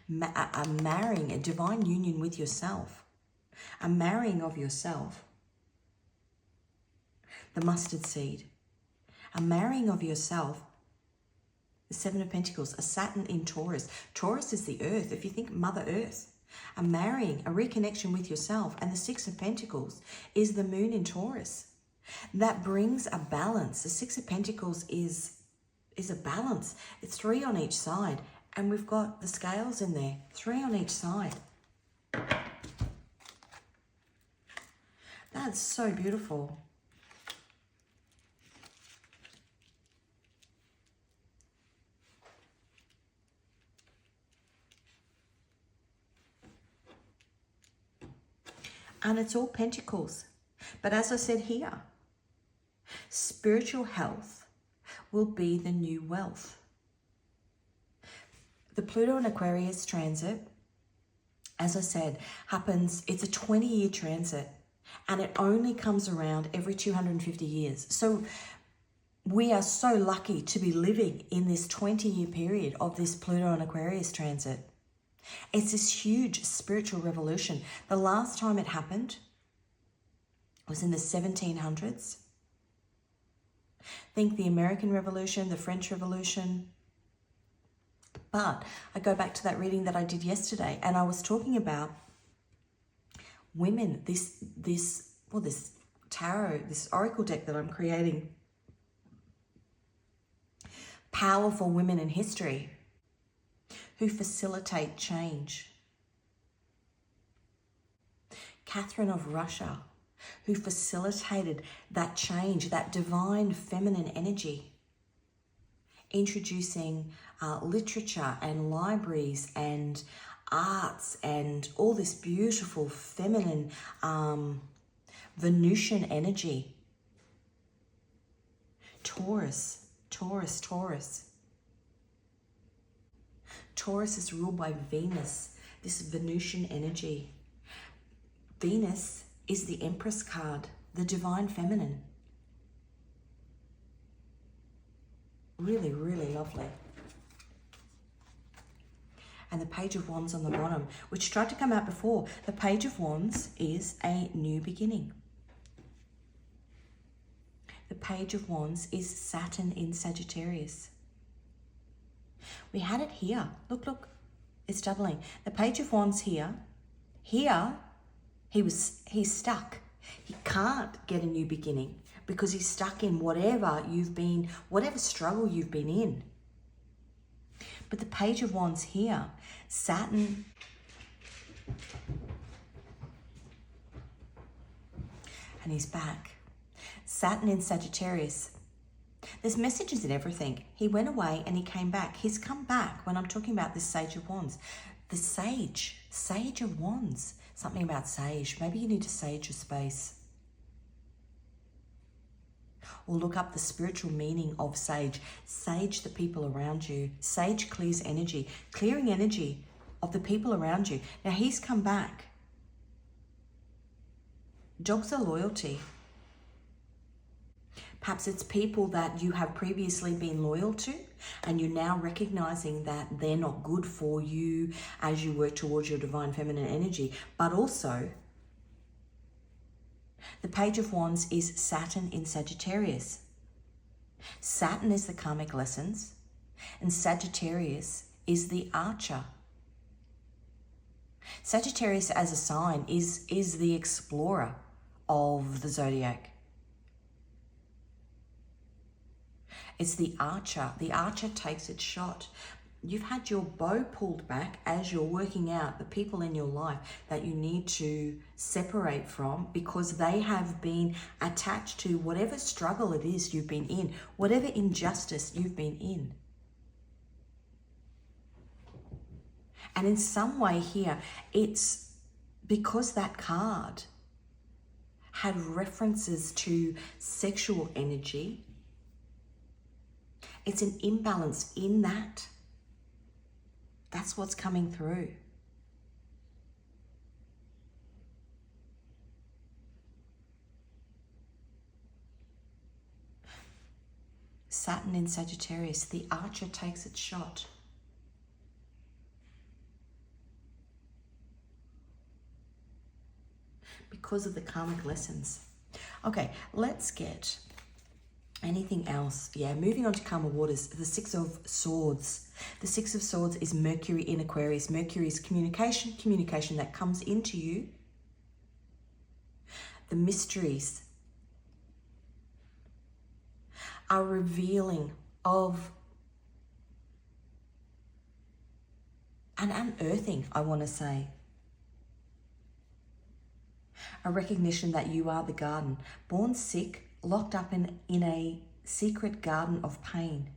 A marrying, a divine union with yourself, a marrying of yourself. The mustard seed, a marrying of yourself. The Seven of Pentacles, a Saturn in Taurus. Taurus is the earth. If you think Mother Earth, a marrying, a reconnection with yourself. And the Six of Pentacles is the moon in Taurus. That brings a balance. The Six of Pentacles is a balance. It's three on each side. And we've got the scales in there, three on each side. That's so beautiful. And it's all pentacles. But as I said here, spiritual health will be the new wealth. The Pluto and Aquarius transit, as I said, happens, it's a 20-year transit, and it only comes around every 250 years. So we are so lucky to be living in this 20-year period of this Pluto and Aquarius transit. It's this huge spiritual revolution. The last time it happened was in the 1700s. Think the American Revolution, the French Revolution. But I go back to that reading that I did yesterday, and I was talking about women, this tarot, this oracle deck that I'm creating. Powerful women in history who facilitate change. Catherine of Russia, who facilitated that change, that divine feminine energy, introducing literature and libraries and arts and all this beautiful feminine Venusian energy. Taurus. Taurus is ruled by Venus, this Venusian energy. Venus is the Empress card, the divine feminine. Really, really lovely. And the Page of Wands on the bottom, which tried to come out before. The Page of Wands is a new beginning. The Page of Wands is Saturn in Sagittarius. We had it here. Look, it's doubling. The Page of Wands here. Here, he's stuck. He can't get a new beginning because he's stuck in whatever struggle you've been in. But the Page of Wands here, Saturn, and he's back. Saturn in Sagittarius. There's messages in everything. He went away and he came back. He's come back when I'm talking about this Sage of Wands. The Sage of Wands. Something about sage. Maybe you need to sage your space. Or look up the spiritual meaning of sage. Sage the people around you. Sage clears energy. Clearing energy of the people around you. Now he's come back. Dogs are loyalty. Perhaps it's people that you have previously been loyal to and you're now recognizing that they're not good for you as you work towards your divine feminine energy. But also, the Page of Wands is Saturn in Sagittarius. Saturn is the karmic lessons and Sagittarius is the archer. Sagittarius as a sign is the explorer of the zodiac. It's the archer. The archer takes its shot. You've had your bow pulled back as you're working out the people in your life that you need to separate from, because they have been attached to whatever struggle it is you've been in, whatever injustice you've been in. And in some way here, it's because that card had references to sexual energy. It's an imbalance in that. That's what's coming through. Saturn in Sagittarius, the archer takes its shot. Because of the karmic lessons. Okay, let's get anything else. Yeah, moving on to calmer waters, the Six of Swords. The Six of Swords is Mercury in Aquarius. Mercury is communication that comes into you. The mysteries are revealing of an unearthing, I want to say. A recognition that you are the garden, born sick, locked up in a secret garden of pain.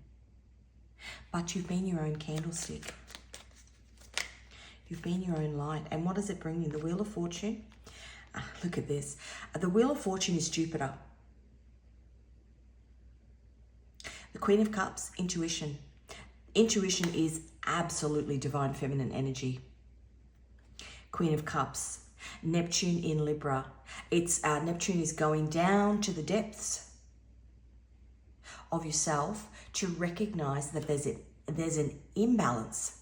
But you've been your own candlestick. You've been your own light. And what does it bring you? The Wheel of Fortune. Look at this. The Wheel of Fortune is Jupiter. The Queen of Cups, intuition. Intuition is absolutely divine feminine energy. Queen of Cups. Neptune in Libra. It's Neptune is going down to the depths of yourself to recognize that there's an imbalance,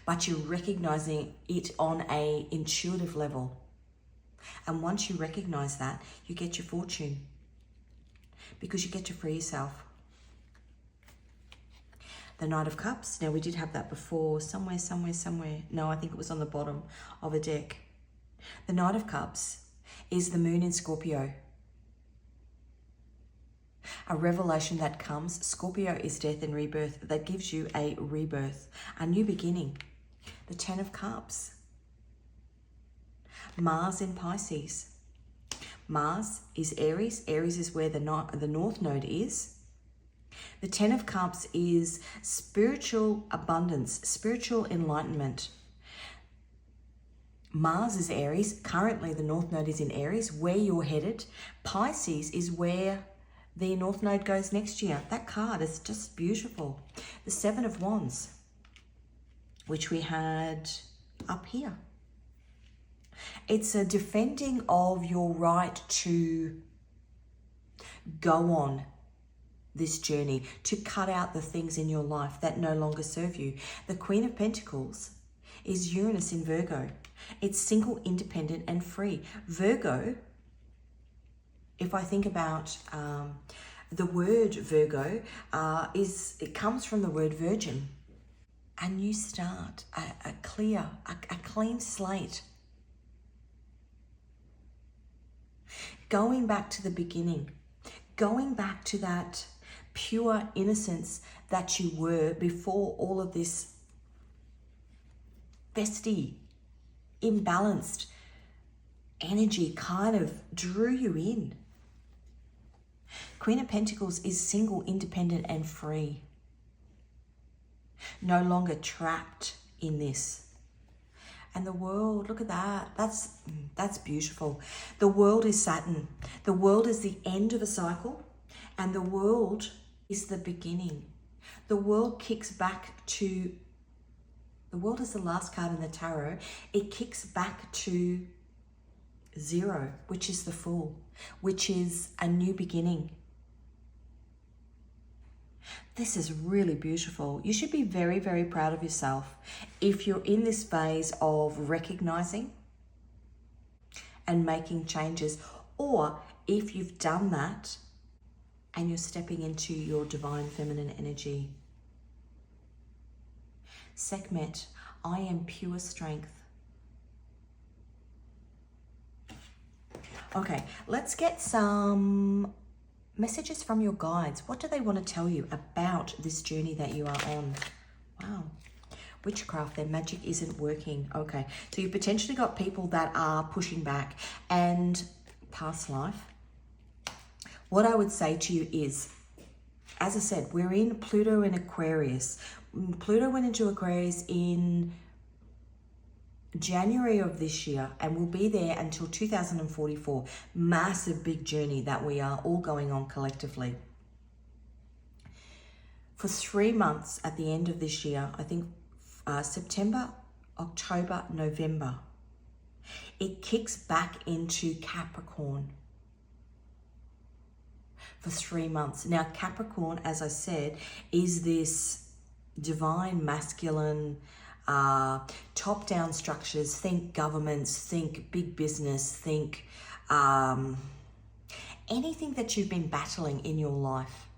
but you're recognizing it on a intuitive level. And once you recognize that, you get your fortune, because you get to free yourself. The Knight of Cups. Now, we did have that before, somewhere. No, I think it was on the bottom of a deck. The Knight of Cups is the moon in Scorpio. A revelation that comes. Scorpio is death and rebirth. That gives you a rebirth, a new beginning. The Ten of Cups. Mars in Pisces. Mars is Aries. Aries is where the North Node is. The Ten of Cups is spiritual abundance, spiritual enlightenment. Mars is Aries. Currently, the North Node is in Aries, where you're headed. Pisces is where the North Node goes next year. That card is just beautiful. The Seven of Wands, which we had up here. It's a defending of your right to go on this journey, to cut out the things in your life that no longer serve you. The Queen of Pentacles is Uranus in Virgo. It's single, independent, and free. Virgo, if I think about the word Virgo, it comes from the word virgin. A new start, a clean slate. Going back to the beginning, going back to that pure innocence that you were before all of this festy, imbalanced energy kind of drew you in. Queen of Pentacles is single, independent, and free. No longer trapped in this. And the world, look at that. That's beautiful. The world is Saturn. The world is the end of a cycle, and the world is the beginning. The world kicks back to, the world is the last card in the tarot. It kicks back to zero, which is the Fool, which is a new beginning. This is really beautiful. You should be very, very proud of yourself if you're in this phase of recognizing and making changes, or if you've done that and you're stepping into your divine feminine energy. Sekhmet, I am pure strength. Okay, let's get some messages from your guides. What do they want to tell you about this journey that you are on? Wow. Witchcraft, their magic isn't working. Okay, so you've potentially got people that are pushing back. And past life, what I would say to you is, as I said, we're in Pluto in Aquarius. Pluto went into Aquarius in January of this year and will be there until 2044. Massive big journey that we are all going on collectively. For 3 months at the end of this year, I think September, October, November, it kicks back into Capricorn for 3 months. Now, Capricorn, as I said, is this divine masculine, top-down structures. Think governments, think big business, think anything that you've been battling in your life,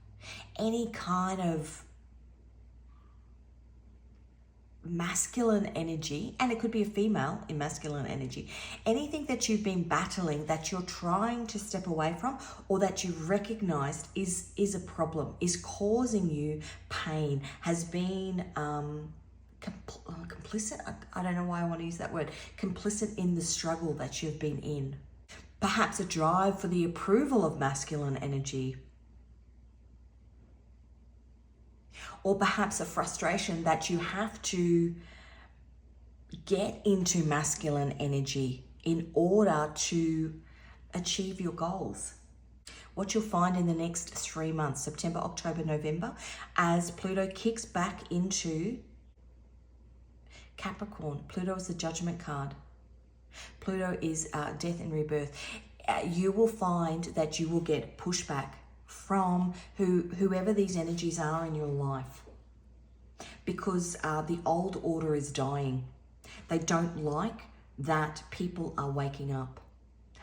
any kind of masculine energy, and it could be a female in masculine energy, anything that you've been battling that you're trying to step away from, or that you've recognized is a problem, is causing you pain, has been complicit. I don't know why I want to use that word, complicit in the struggle that you've been in. Perhaps a drive for the approval of masculine energy, or perhaps a frustration that you have to get into masculine energy in order to achieve your goals. What you'll find in the next 3 months, September, October, November, as Pluto kicks back into Capricorn. Pluto is the judgment card. Pluto is death and rebirth. You will find that you will get pushback from whoever these energies are in your life, because the old order is dying. They don't like that people are waking up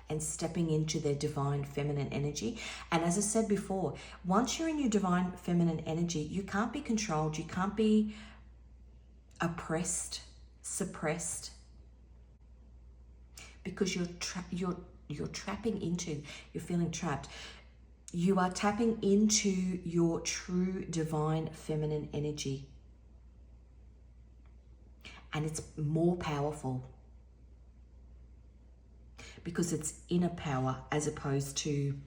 and stepping into their divine feminine energy. And as I said before, once you're in your divine feminine energy, you can't be controlled, you can't be oppressed, suppressed, because you're trapping into, you're feeling trapped. You are tapping into your true divine feminine energy, and it's more powerful because it's inner power as opposed to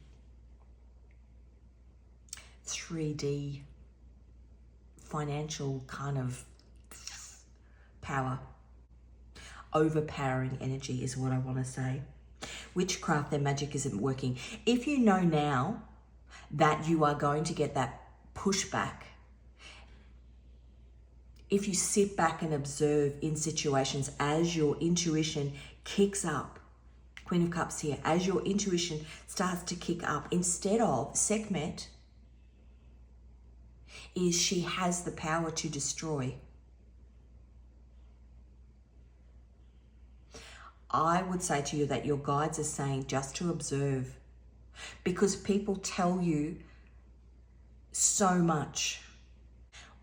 3D financial kind of power. Overpowering energy is what I want to say. Witchcraft, their magic isn't working. If you know now that you are going to get that pushback, if you sit back and observe in situations as your intuition kicks up, Queen of Cups here, as your intuition starts to kick up, instead of Sekhmet, is she has the power to destroy. I would say to you that your guides are saying just to observe, because people tell you so much.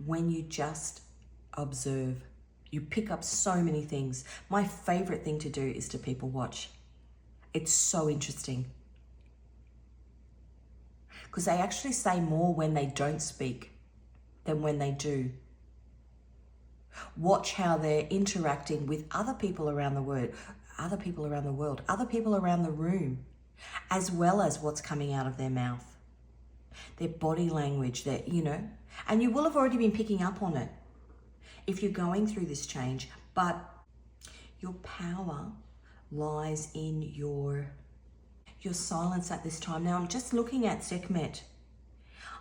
When you just observe, you pick up so many things. My favorite thing to do is to people watch. It's so interesting, because they actually say more when they don't speak than when they do. Watch how they're interacting with other people around the world, other people around the room, as well as what's coming out of their mouth, their body language, that, and you will have already been picking up on it if you're going through this change. But your power lies in your silence at this time. Now I'm just looking at Sekhmet.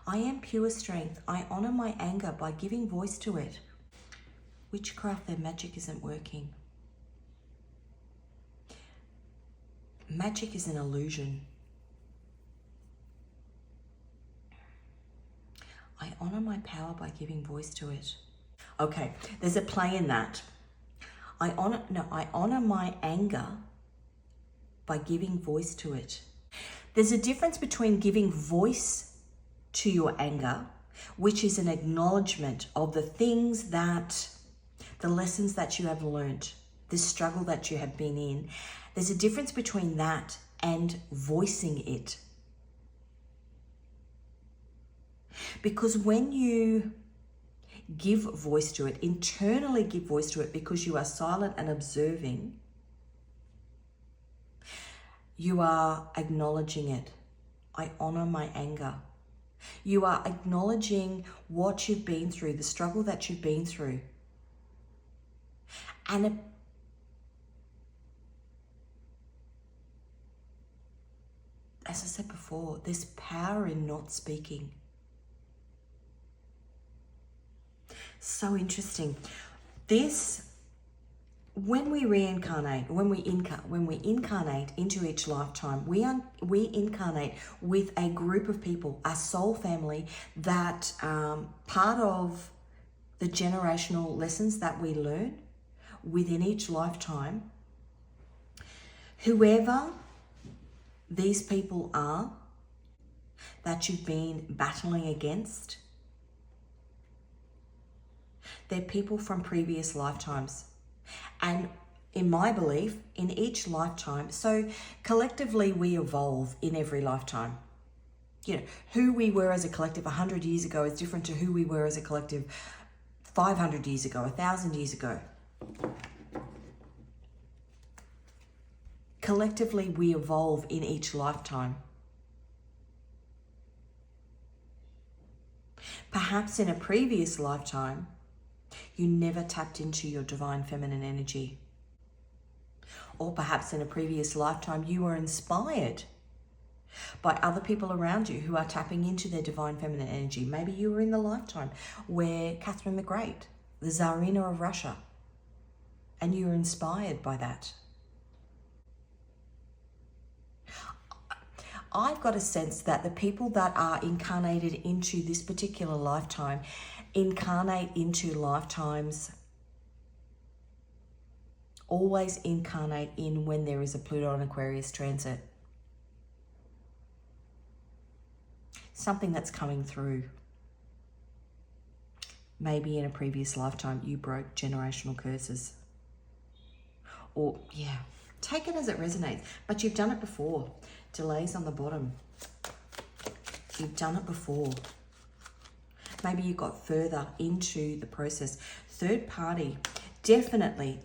I am pure strength. I honor my anger by giving voice to it. Witchcraft, their magic isn't working. Magic is an illusion. I honor my power by giving voice to it. Okay, there's a play in that. I honor my anger by giving voice to it. There's a difference between giving voice to your anger, which is an acknowledgement of the things that, the lessons that you have learned, the struggle that you have been in. There's a difference between that and voicing it. Because when you give voice to it, internally give voice to it, because you are silent and observing, you are acknowledging it. I honor my anger. You are acknowledging what you've been through, the struggle that you've been through. And as I said before, there's power in not speaking. So interesting. When we reincarnate, when we incarnate into each lifetime, we incarnate with a group of people, a soul family that part of the generational lessons that we learn within each lifetime. Whoever these people are that you've been battling against, they're people from previous lifetimes. And in my belief, in each lifetime, so collectively we evolve in every lifetime. You know, who we were as a collective 100 years ago is different to who we were as a collective 500 years ago, 1,000 years ago. Collectively, we evolve in each lifetime. Perhaps in a previous lifetime, you never tapped into your divine feminine energy. Or perhaps in a previous lifetime, you were inspired by other people around you who are tapping into their divine feminine energy. Maybe you were in the lifetime where Catherine the Great, the Tsarina of Russia, and you were inspired by that. I've got a sense that the people that are incarnated into this particular lifetime incarnate into lifetimes, always incarnate in when there is a Pluto and Aquarius transit. Something that's coming through. Maybe in a previous lifetime you broke generational curses. Or, yeah, take it as it resonates. But you've done it before. Delays on the bottom. You've done it before. Maybe you got further into the process. Third party, definitely,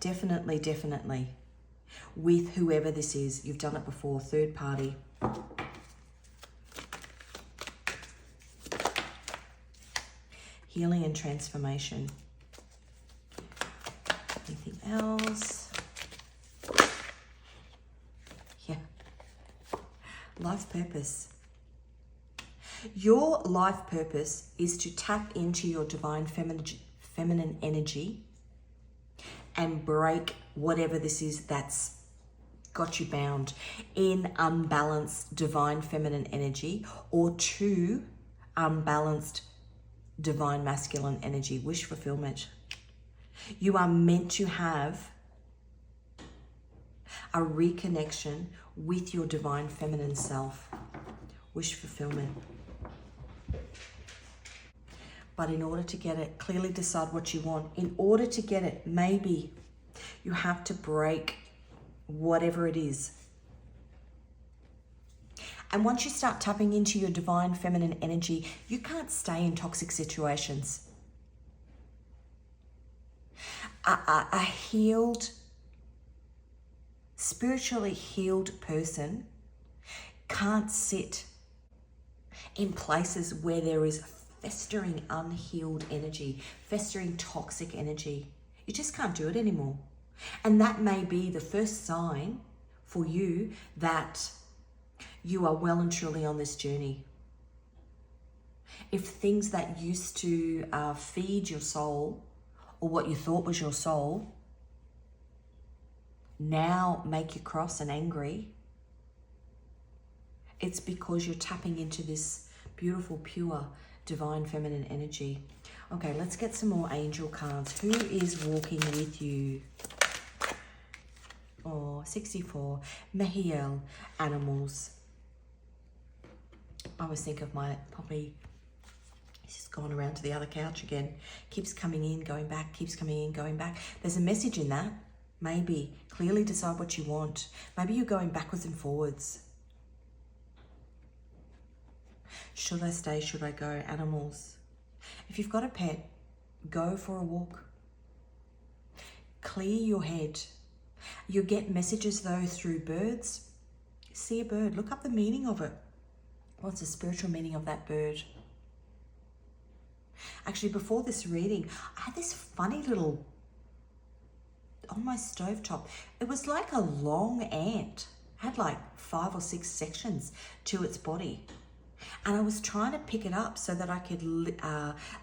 with whoever this is. You've done it before, third party. Healing and transformation. Anything else? Yeah. Life purpose. Your life purpose is to tap into your divine feminine energy and break whatever this is that's got you bound in unbalanced divine feminine energy, or to unbalanced divine masculine energy. Wish fulfillment. You are meant to have a reconnection with your divine feminine self. Wish fulfillment. But in order to get it, clearly decide what you want. In order to get it, maybe you have to break whatever it is. And once you start tapping into your divine feminine energy, you can't stay in toxic situations. A healed, spiritually healed person can't sit in places where there is festering unhealed energy, festering toxic energy. You just can't do it anymore. And that may be the first sign for you that you are well and truly on this journey. If things that used to feed your soul, or what you thought was your soul, now make you cross and angry, it's because you're tapping into this beautiful, pure, divine feminine energy. Okay, let's get some more angel cards. Who is walking with you? Oh, 64. Mehiel, animals. I always think of my puppy. He's just gone around to the other couch again. Keeps coming in, going back, keeps coming in, going back. There's a message in that. Maybe. Clearly decide what you want. Maybe you're going backwards and forwards. Should I stay? Should I go? Animals. If you've got a pet, go for a walk. Clear your head. You'll get messages though through birds. See a bird, look up the meaning of it. What's the spiritual meaning of that bird? Actually, before this reading, I had this funny little, on my stovetop, it was like a long ant. It had like 5 or 6 sections to its body. And I was trying to pick it up so that I could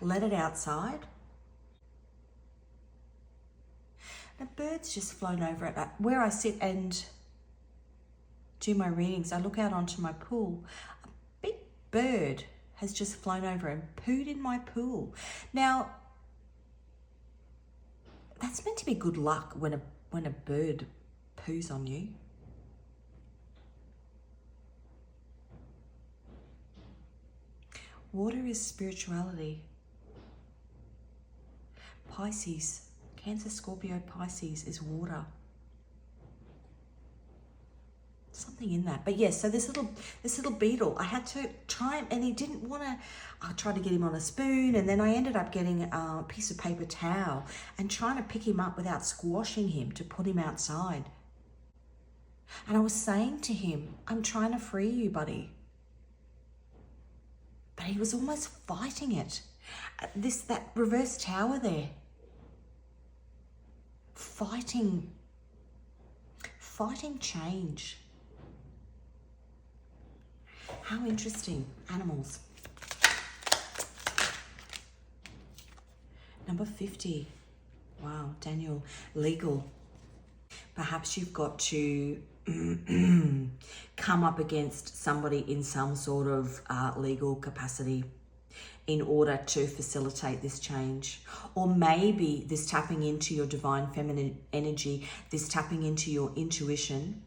let it outside. The bird's just flown over it. Where I sit and do my readings, I look out onto my pool. A big bird has just flown over and pooed in my pool. Now, that's meant to be good luck when a bird poos on you. Water is spirituality. Pisces, Cancer, Scorpio, Pisces is water. Something in that. But yes, so this little beetle, I had to try, and he didn't want to, I tried to get him on a spoon, and then I ended up getting a piece of paper towel and trying to pick him up without squashing him to put him outside. And I was saying to him, I'm trying to free you, buddy. But he was almost fighting it. That reverse tower there. Fighting change. How interesting. Animals. Number 50. Wow, Daniel, legal. Perhaps you've got to come up against somebody in some sort of legal capacity in order to facilitate this change. Or maybe this tapping into your divine feminine energy, this tapping into your intuition.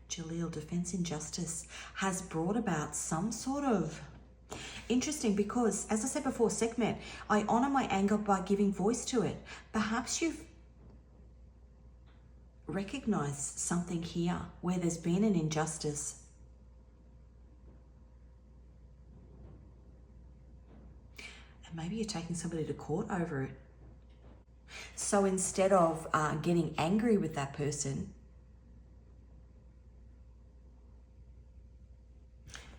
Jaleel, defense injustice has brought about some sort of interesting, because as I said before, Sekhmet, I honor my anger by giving voice to it. Perhaps you've recognized something here where there's been an injustice. And maybe you're taking somebody to court over it. So instead of getting angry with that person,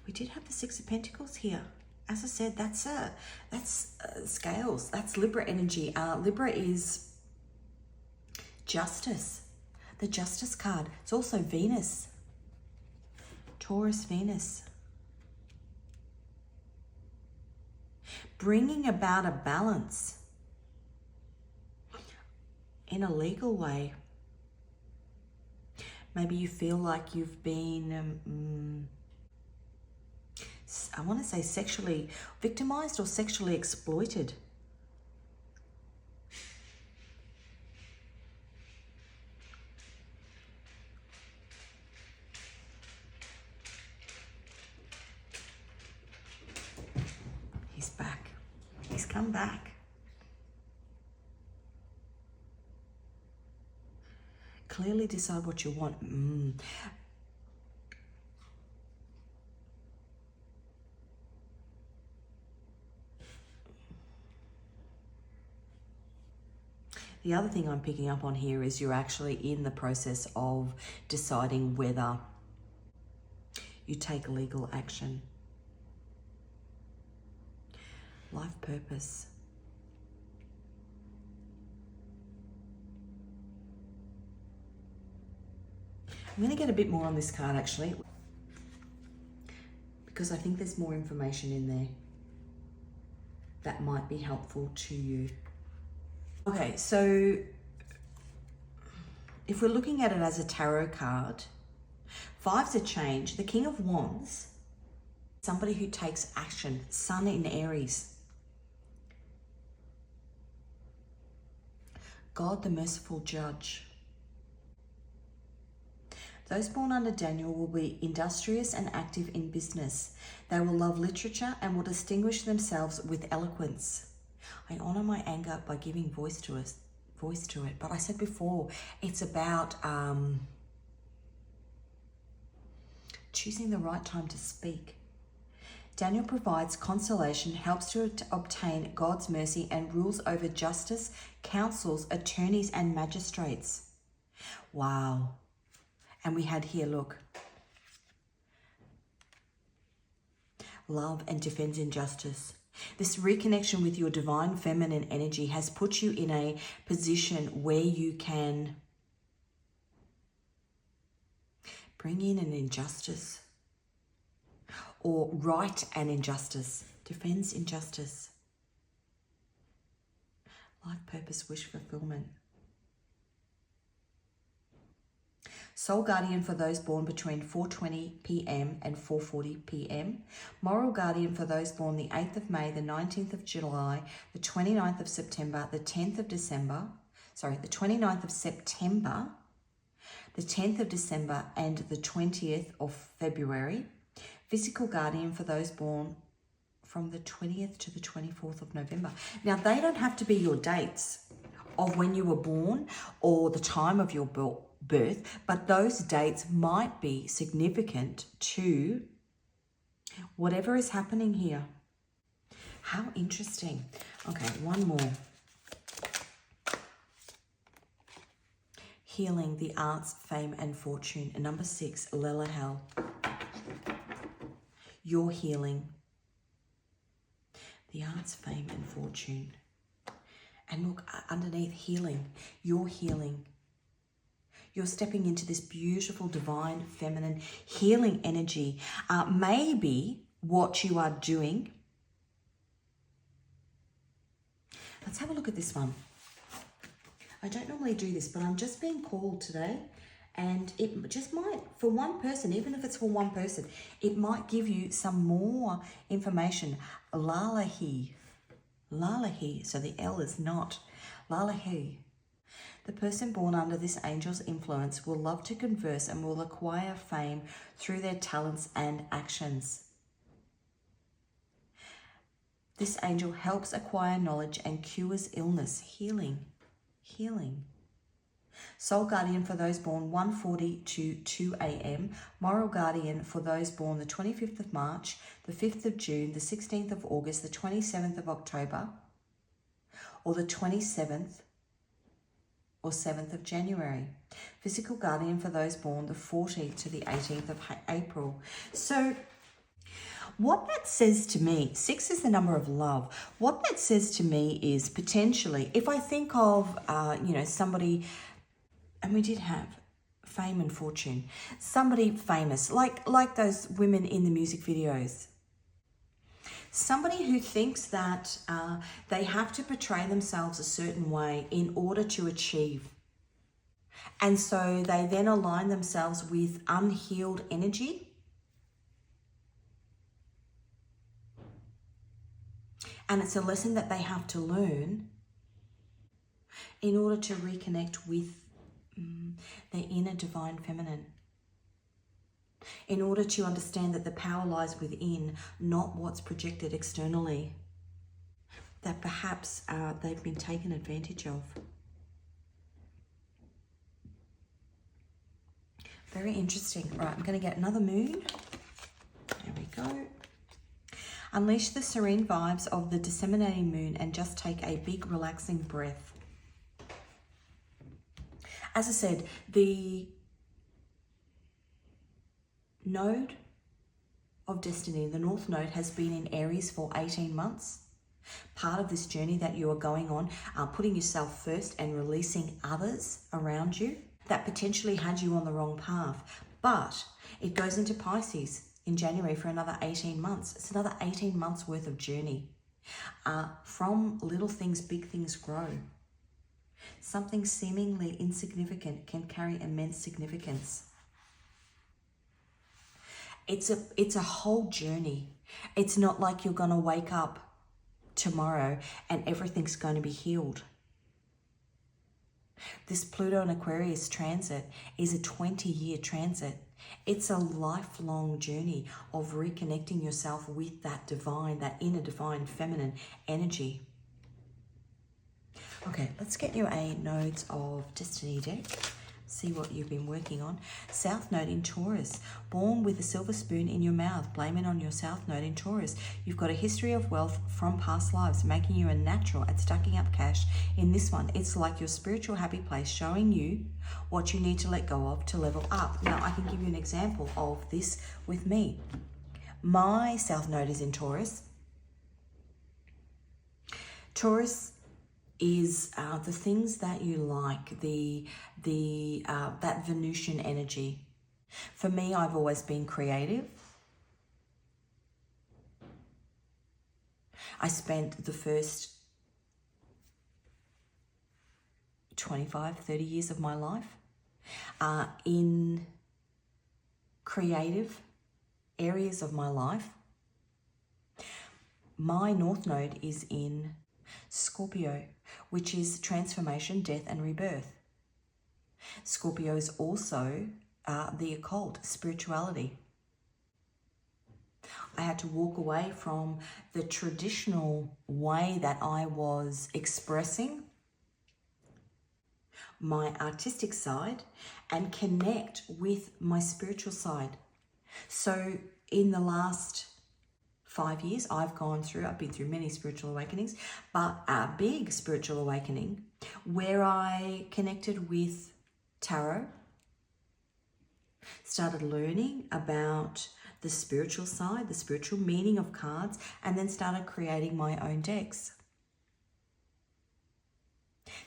we did have the 6 of Pentacles here. As I said, that's scales. That's Libra energy. Libra is justice. The Justice card. It's also Venus. Taurus, Venus. Bringing about a balance in a legal way. Maybe you feel like you've been, I want to say sexually victimized or sexually exploited. He's back. He's come back. Clearly decide what you want. The other thing I'm picking up on here is you're actually in the process of deciding whether you take legal action. Life purpose. I'm going to get a bit more on this card actually, because I think there's more information in there that might be helpful to you. Okay, so if we're looking at it as a tarot card, 5's a change. The King of Wands, somebody who takes action. Sun in Aries. God, the merciful judge. Those born under Daniel will be industrious and active in business. They will love literature and will distinguish themselves with eloquence. I honor my anger by giving voice to it. But I said before, it's about choosing the right time to speak. Daniel provides consolation, helps to obtain God's mercy, and rules over justice, councils, attorneys, and magistrates. Wow. And we had here, look, love and defends injustice. This reconnection with your divine feminine energy has put you in a position where you can bring in an injustice or right an injustice, defends injustice. Life purpose, wish fulfillment. Soul guardian for those born between 4:20 p.m. and 4:40 p.m. Moral guardian for those born the 8th of May, the 19th of July, the 29th of September, the 10th of December, the 29th of September, the 10th of December, and the 20th of February. Physical guardian for those born from the 20th to the 24th of November. Now, they don't have to be your dates of when you were born or the time of your birth, but those dates might be significant to whatever is happening here. How interesting. Okay, one more. Healing, the arts, fame, and fortune. And number 6, Lelahel. Your healing. The arts, fame, and fortune. And look, underneath healing, your healing. You're stepping into this beautiful, divine, feminine, healing energy. Maybe what you are doing. Let's have a look at this one. I don't normally do this, but I'm just being called today. And it just might, for one person, even if it's for one person, it might give you some more information. Lalahi. Lalahi. So the L is not. Lalahi. The person born under this angel's influence will love to converse and will acquire fame through their talents and actions. This angel helps acquire knowledge and cures illness. Healing. Healing. Soul guardian for those born 1:40 to 2 a.m. Moral guardian for those born the 25th of March, the 5th of June, the 16th of August, the 27th of October, or the 27th or 7th of January. Physical guardian for those born the 14th to the 18th of April. So what that says to me, 6 is the number of love. What that says to me is potentially, if I think of, somebody, and we did have fame and fortune, somebody famous, like those women in the music videos. Somebody who thinks that they have to portray themselves a certain way in order to achieve. And so they then align themselves with unhealed energy. And it's a lesson that they have to learn in order to reconnect with their inner divine feminine. In order to understand that the power lies within, not what's projected externally. That perhaps they've been taken advantage of. Very interesting. Right, I'm going to get another moon. There we go. Unleash the serene vibes of the disseminating moon and just take a big relaxing breath. As I said, the node of destiny, the North Node, has been in Aries for 18 months. Part of this journey that you are going on, putting yourself first and releasing others around you that potentially had you on the wrong path. But it goes into Pisces in January for another 18 months. It's another 18 months worth of journey. From little things, big things grow. Something seemingly insignificant can carry immense significance. It's a whole journey. It's not like you're going to wake up tomorrow and everything's going to be healed. This Pluto and Aquarius transit is a 20-year transit. It's a lifelong journey of reconnecting yourself with that divine, that inner divine feminine energy. Okay, let's get you a Nodes of Destiny deck. See what you've been working on. South Node in Taurus. Born with a silver spoon in your mouth. Blame it on your South Node in Taurus. You've got a history of wealth from past lives, making you a natural at stacking up cash. In this one, it's like your spiritual happy place, showing you what you need to let go of to level up. Now, I can give you an example of this with me. My South Node is in Taurus. Taurus is the things that you like, that Venusian energy. For me, I've always been creative. I spent the first 25, 30 years of my life in creative areas of my life. My North Node is in Scorpio, which is transformation, death, and rebirth. Scorpio is also the occult, spirituality. I had to walk away from the traditional way that I was expressing my artistic side and connect with my spiritual side. So in the last 5 years, I've been through many spiritual awakenings, but a big spiritual awakening where I connected with tarot, started learning about the spiritual side, the spiritual meaning of cards, and then started creating my own decks.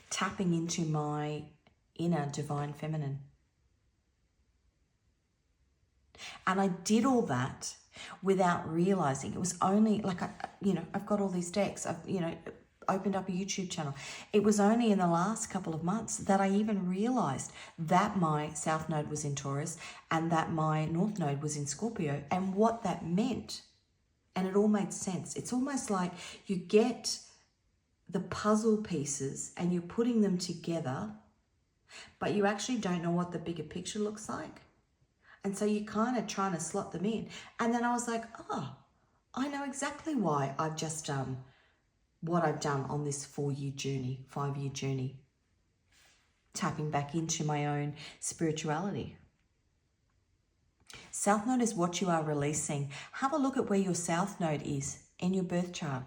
Tapping into my inner divine feminine. And I did all that without realizing. It was only like, I've got all these decks. I've, opened up a YouTube channel. It was only in the last couple of months that I even realized that my South Node was in Taurus and that my North Node was in Scorpio and what that meant. And it all made sense. It's almost like you get the puzzle pieces and you're putting them together, but you actually don't know what the bigger picture looks like. And so you're kind of trying to slot them in. And then I was like, I know exactly why I've just done what I've done on this 5-year journey, tapping back into my own spirituality. South Node is what you are releasing. Have a look at where your South Node is in your birth chart.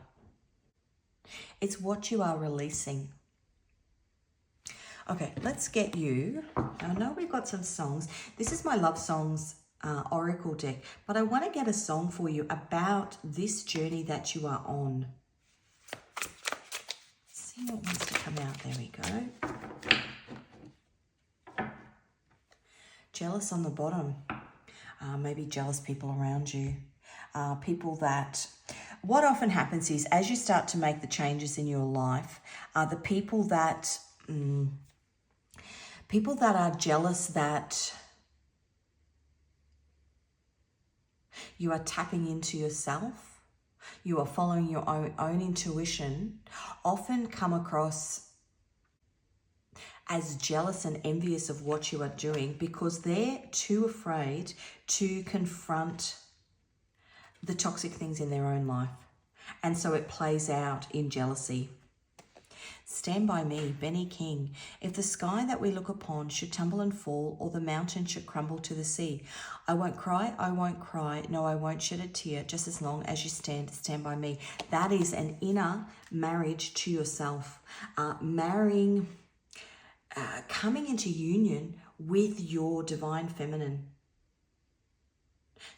It's what you are releasing. Okay, let's get you. I know we've got some songs. This is my Love Songs Oracle deck, but I want to get a song for you about this journey that you are on. See what wants to come out. There we go. Jealous on the bottom. Maybe jealous people around you. People that... What often happens is as you start to make the changes in your life, the people that are jealous that you are tapping into yourself, you are following your own intuition, often come across as jealous and envious of what you are doing because they're too afraid to confront the toxic things in their own life. And so it plays out in jealousy. Stand by me, Benny King. If the sky that we look upon should tumble and fall, or the mountain should crumble to the sea, I won't cry, no, I won't shed a tear, just as long as you stand by me. That is an inner marriage to yourself. Coming into union with your divine feminine.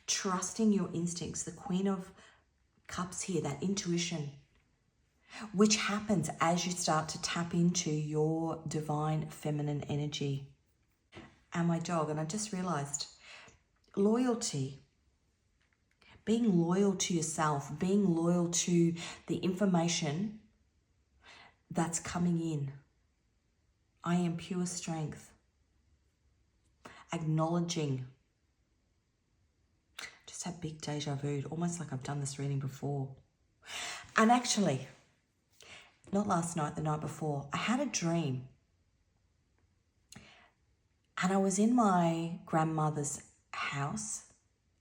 Trusting your instincts, the Queen of Cups here, that intuition, which happens as you start to tap into your divine feminine energy. And my dog, and I just realized, loyalty, being loyal to yourself, being loyal to the information that's coming in. I am pure strength. Acknowledging. Just had big deja vu, almost like I've done this reading before. And actually, not last night, the night before, I had a dream. And I was in my grandmother's house,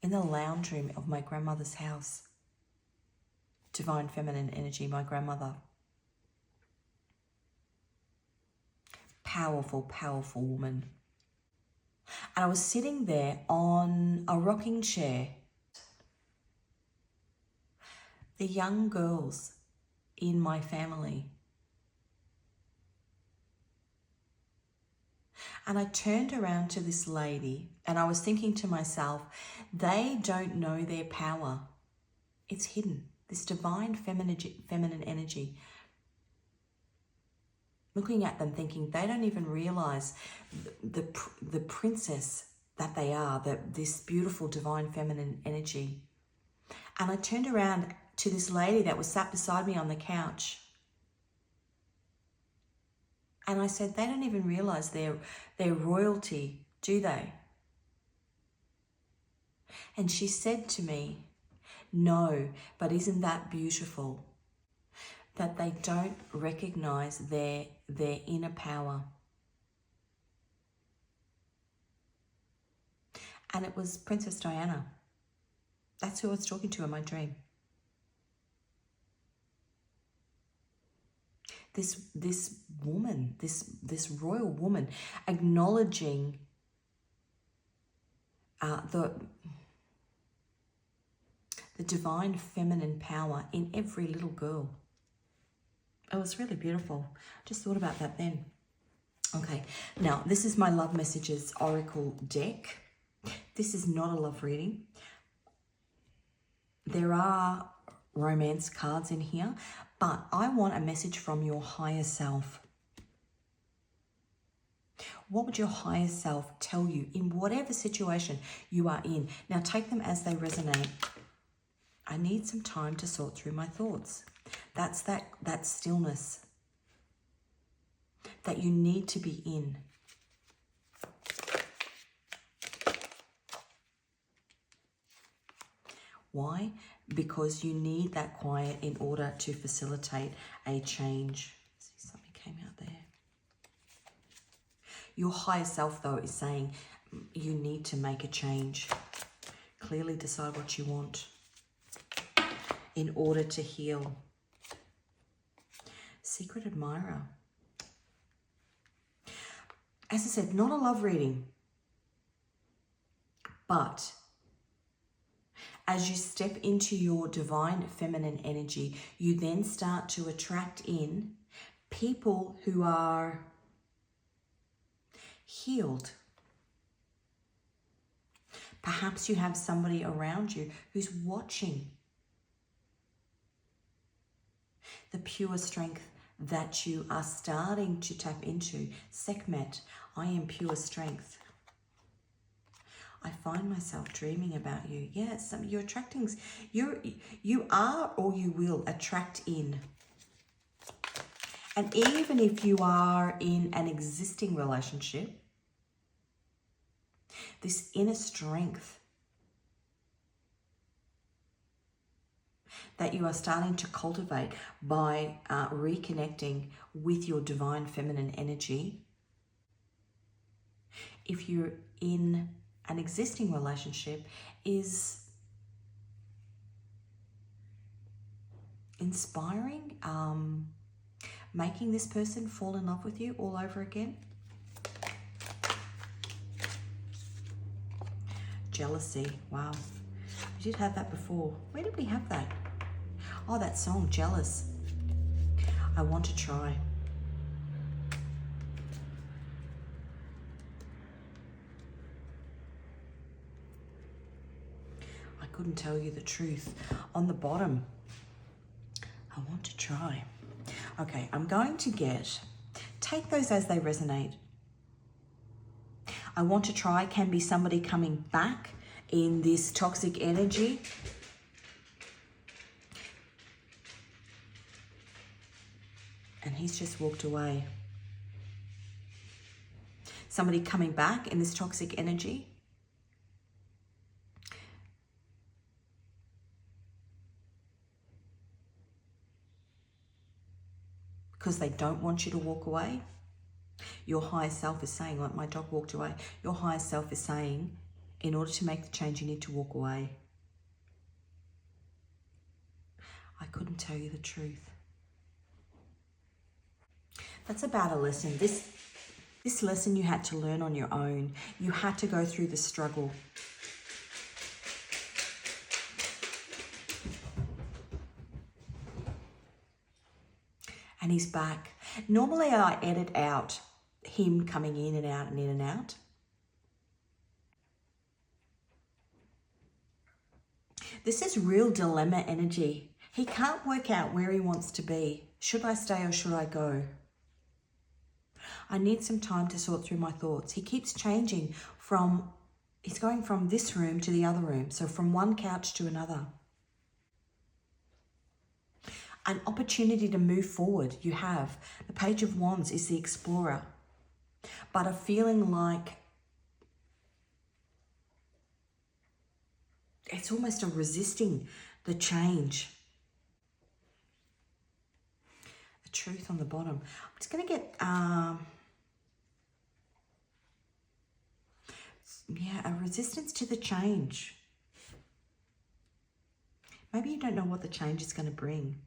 in the lounge room of my grandmother's house. Divine feminine energy, my grandmother. Powerful, powerful woman. And I was sitting there on a rocking chair. The young girls in my family. And I turned around to this lady and I was thinking to myself, they don't know their power. It's hidden. This divine feminine energy. Looking at them thinking they don't even realize the princess that they are, this beautiful divine feminine energy. And I turned around to this lady that was sat beside me on the couch. And I said, they don't even realize their royalty, do they? And she said to me, no, but isn't that beautiful? That they don't recognize their inner power. And it was Princess Diana. That's who I was talking to in my dream. This woman, this royal woman, acknowledging the divine feminine power in every little girl. It was really beautiful. Just thought about that then. Okay, now this is my Love Messages Oracle deck. This is not a love reading. There are romance cards in here, but I want a message from your higher self. What would your higher self tell you in whatever situation you are in? Now take them as they resonate. I need some time to sort through my thoughts. That's that stillness that you need to be in. Why? Because you need that quiet in order to facilitate a change. See, something came out there. Your higher self, though, is saying you need to make a change. Clearly decide what you want in order to heal. Secret admirer. As I said, not a love reading, but as you step into your divine feminine energy, you then start to attract in people who are healed. Perhaps you have somebody around you who's watching the pure strength that you are starting to tap into. Sekhmet, I am pure strength. I find myself dreaming about you. Yes, you're attracting, you are or you will attract in. And even if you are in an existing relationship, this inner strength that you are starting to cultivate by reconnecting with your divine feminine energy. If you're in an existing relationship, is inspiring, making this person fall in love with you all over again. Jealousy, wow. We did have that before. Where did we have that? Oh, that song, Jealous. I want to try. I couldn't tell you the truth. On the bottom, I want to try. Okay, I'm going to take those as they resonate. I want to try can be somebody coming back in this toxic energy. And he's just walked away. Somebody coming back in this toxic energy. Because they don't want you to walk away. Your higher self is saying, like my dog walked away. Your higher self is saying, in order to make the change, you need to walk away. I couldn't tell you the truth. That's about a lesson. This lesson you had to learn on your own. You had to go through the struggle. And he's back. Normally I edit out him coming in and out and in and out. This is real dilemma energy. He can't work out where he wants to be. Should I stay or should I go? I need some time to sort through my thoughts. He keeps changing he's going from this room to the other room. So from one couch to another. An opportunity to move forward you have. The Page of Wands is the explorer. But a feeling like it's almost a resisting the change. The Truth on the bottom. I'm just going to get, a resistance to the change. Maybe you don't know what the change is going to bring.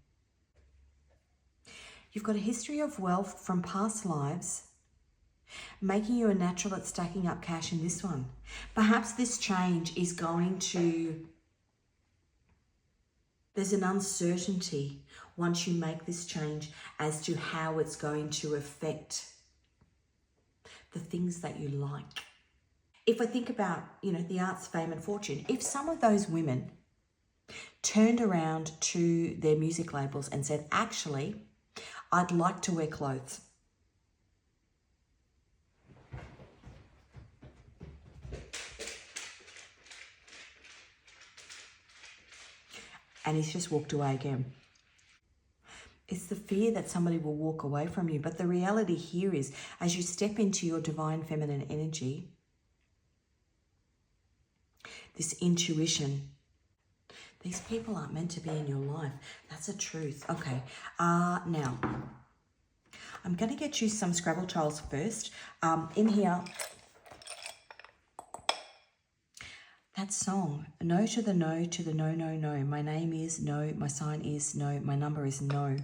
You've got a history of wealth from past lives, making you a natural at stacking up cash in this one. Perhaps this change is going to... There's an uncertainty once you make this change as to how it's going to affect the things that you like. If I think about, the arts, fame and fortune, if some of those women turned around to their music labels and said, actually, I'd like to wear clothes. And he's just walked away again. It's the fear that somebody will walk away from you. But the reality here is, as you step into your divine feminine energy, this intuition, these people aren't meant to be in your life. That's a truth. Okay. Now, I'm going to get you some Scrabble tiles first. In here, that song, no to the no, to the no, no, no. My name is no, my sign is no, my number is no.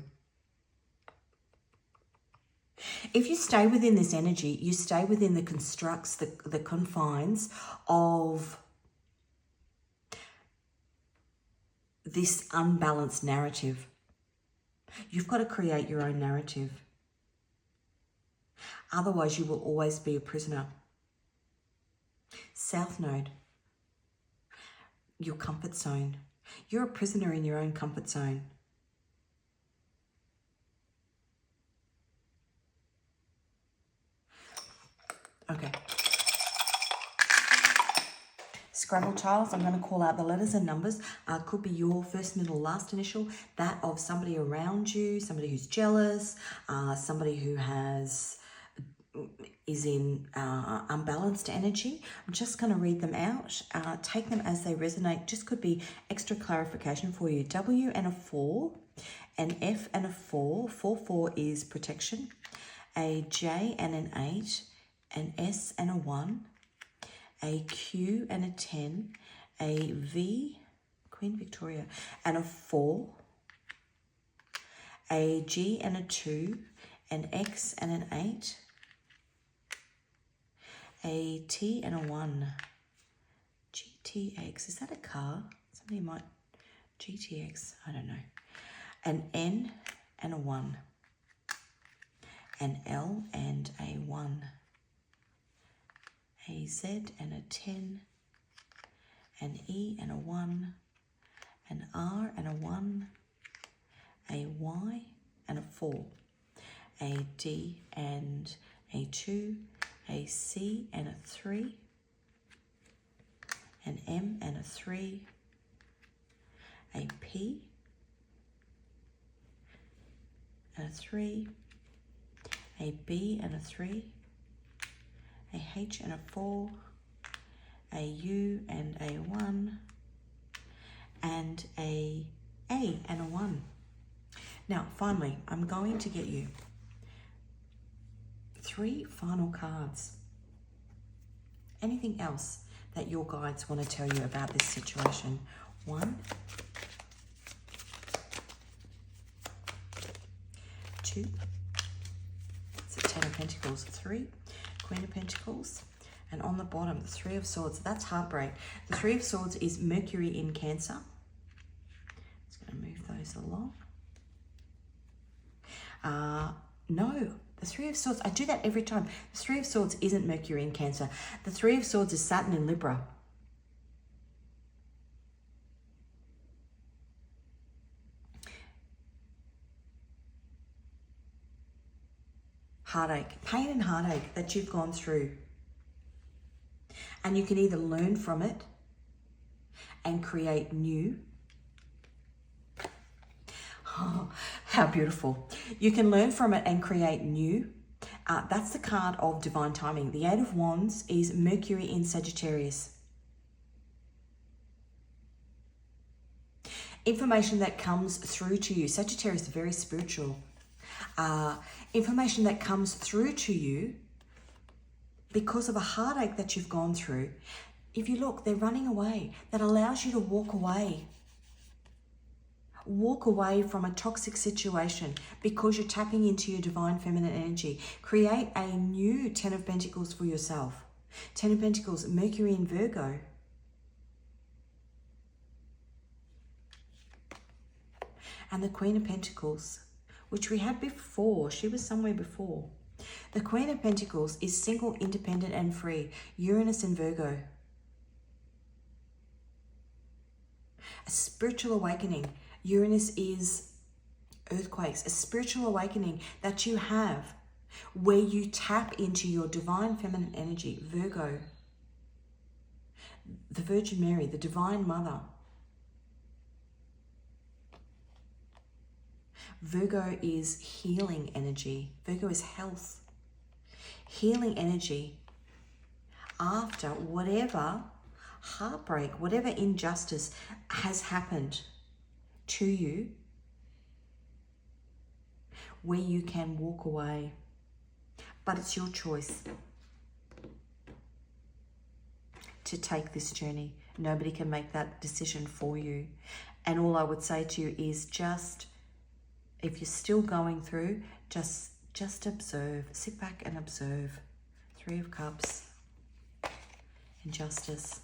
If you stay within this energy, you stay within the constructs, the confines of this unbalanced narrative. You've got to create your own narrative. Otherwise, you will always be a prisoner. South Node, your comfort zone. You're a prisoner in your own comfort zone. Okay. Scrabble tiles, I'm going to call out the letters and numbers. Could be your first, middle, last initial, that of somebody around you, somebody who's jealous, somebody who is in unbalanced energy. I'm just going to read them out. Take them as they resonate. Just could be extra clarification for you. W and a 4, an F and a 4. 4 is protection. A J and an 8, an S and a 1. A Q and a 10, a V, Queen Victoria, and a 4, a G and a 2, an X and an 8, a T and a 1, GTX, is that a car? Somebody might, GTX, I don't know, an N and a 1, an L and a 1, a Z and a 10, an E and a 1, an R and a 1, a Y and a 4, a D and a 2, a C and a 3, an M and a 3, a P and a 3, a B and a 3, a H and a 4, a U and a 1, and a and a 1. Now, finally, I'm going to get you 3 final cards. Anything else that your guides want to tell you about this situation? 1, 2, it's a 10 of Pentacles, 3, Queen of Pentacles. And on the bottom, the Three of Swords. That's heartbreak. The Three of Swords is Mercury in Cancer. Just going to move those along. No, the Three of Swords, I do that every time. The Three of Swords isn't Mercury in Cancer. The Three of Swords is Saturn in Libra. Heartache, pain and heartache that you've gone through. And you can either learn from it and create new. Oh, how beautiful. You can learn from it and create new. That's the card of divine timing. The Eight of Wands is Mercury in Sagittarius. Information that comes through to you. Sagittarius is very spiritual. Information that comes through to you because of a heartache that you've gone through. If you look, they're running away. That allows you to walk away. Walk away from a toxic situation because you're tapping into your divine feminine energy. Create a new Ten of Pentacles for yourself. Ten of Pentacles, Mercury in Virgo. And the Queen of Pentacles, which we had before. She was somewhere before. The Queen of Pentacles is single, independent and free. Uranus in Virgo. A spiritual awakening. Uranus is earthquakes. A spiritual awakening that you have where you tap into your divine feminine energy. Virgo. The Virgin Mary, the Divine Mother. Virgo is healing energy. Virgo is health. Healing energy after whatever heartbreak, whatever injustice has happened to you, where you can walk away. But it's your choice to take this journey. Nobody can make that decision for you. And all I would say to you is just, if you're still going through, just observe. Sit back and observe. Three of Cups. Injustice.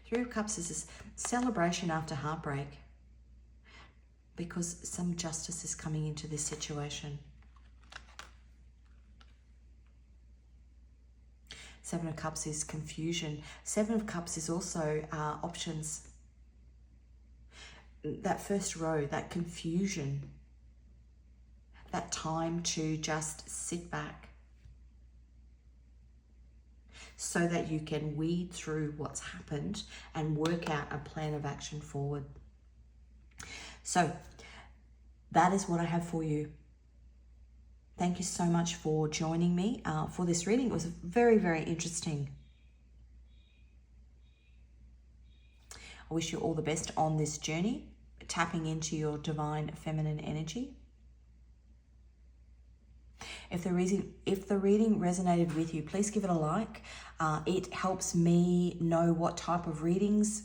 Three of Cups is this celebration after heartbreak because some justice is coming into this situation. Seven of Cups is confusion. Seven of Cups is also options. That first row, that confusion, that time to just sit back so that you can weed through what's happened and work out a plan of action forward. So that is what I have for you. Thank you so much for joining me for this reading. It was very, very interesting. I wish you all the best on this journey, tapping into your divine feminine energy. If the reading resonated with you, please give it a like. It helps me know what type of readings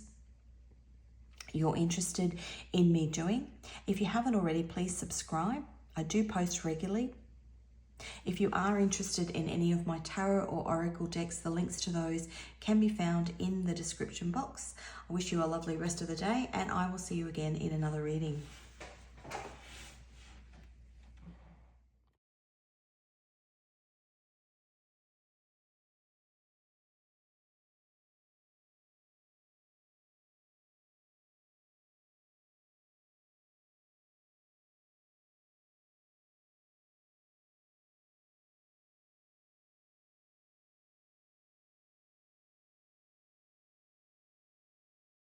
you're interested in me doing. If you haven't already, please subscribe. I do post regularly. If you are interested in any of my tarot or oracle decks, the links to those can be found in the description box. I wish you a lovely rest of the day, and I will see you again in another reading.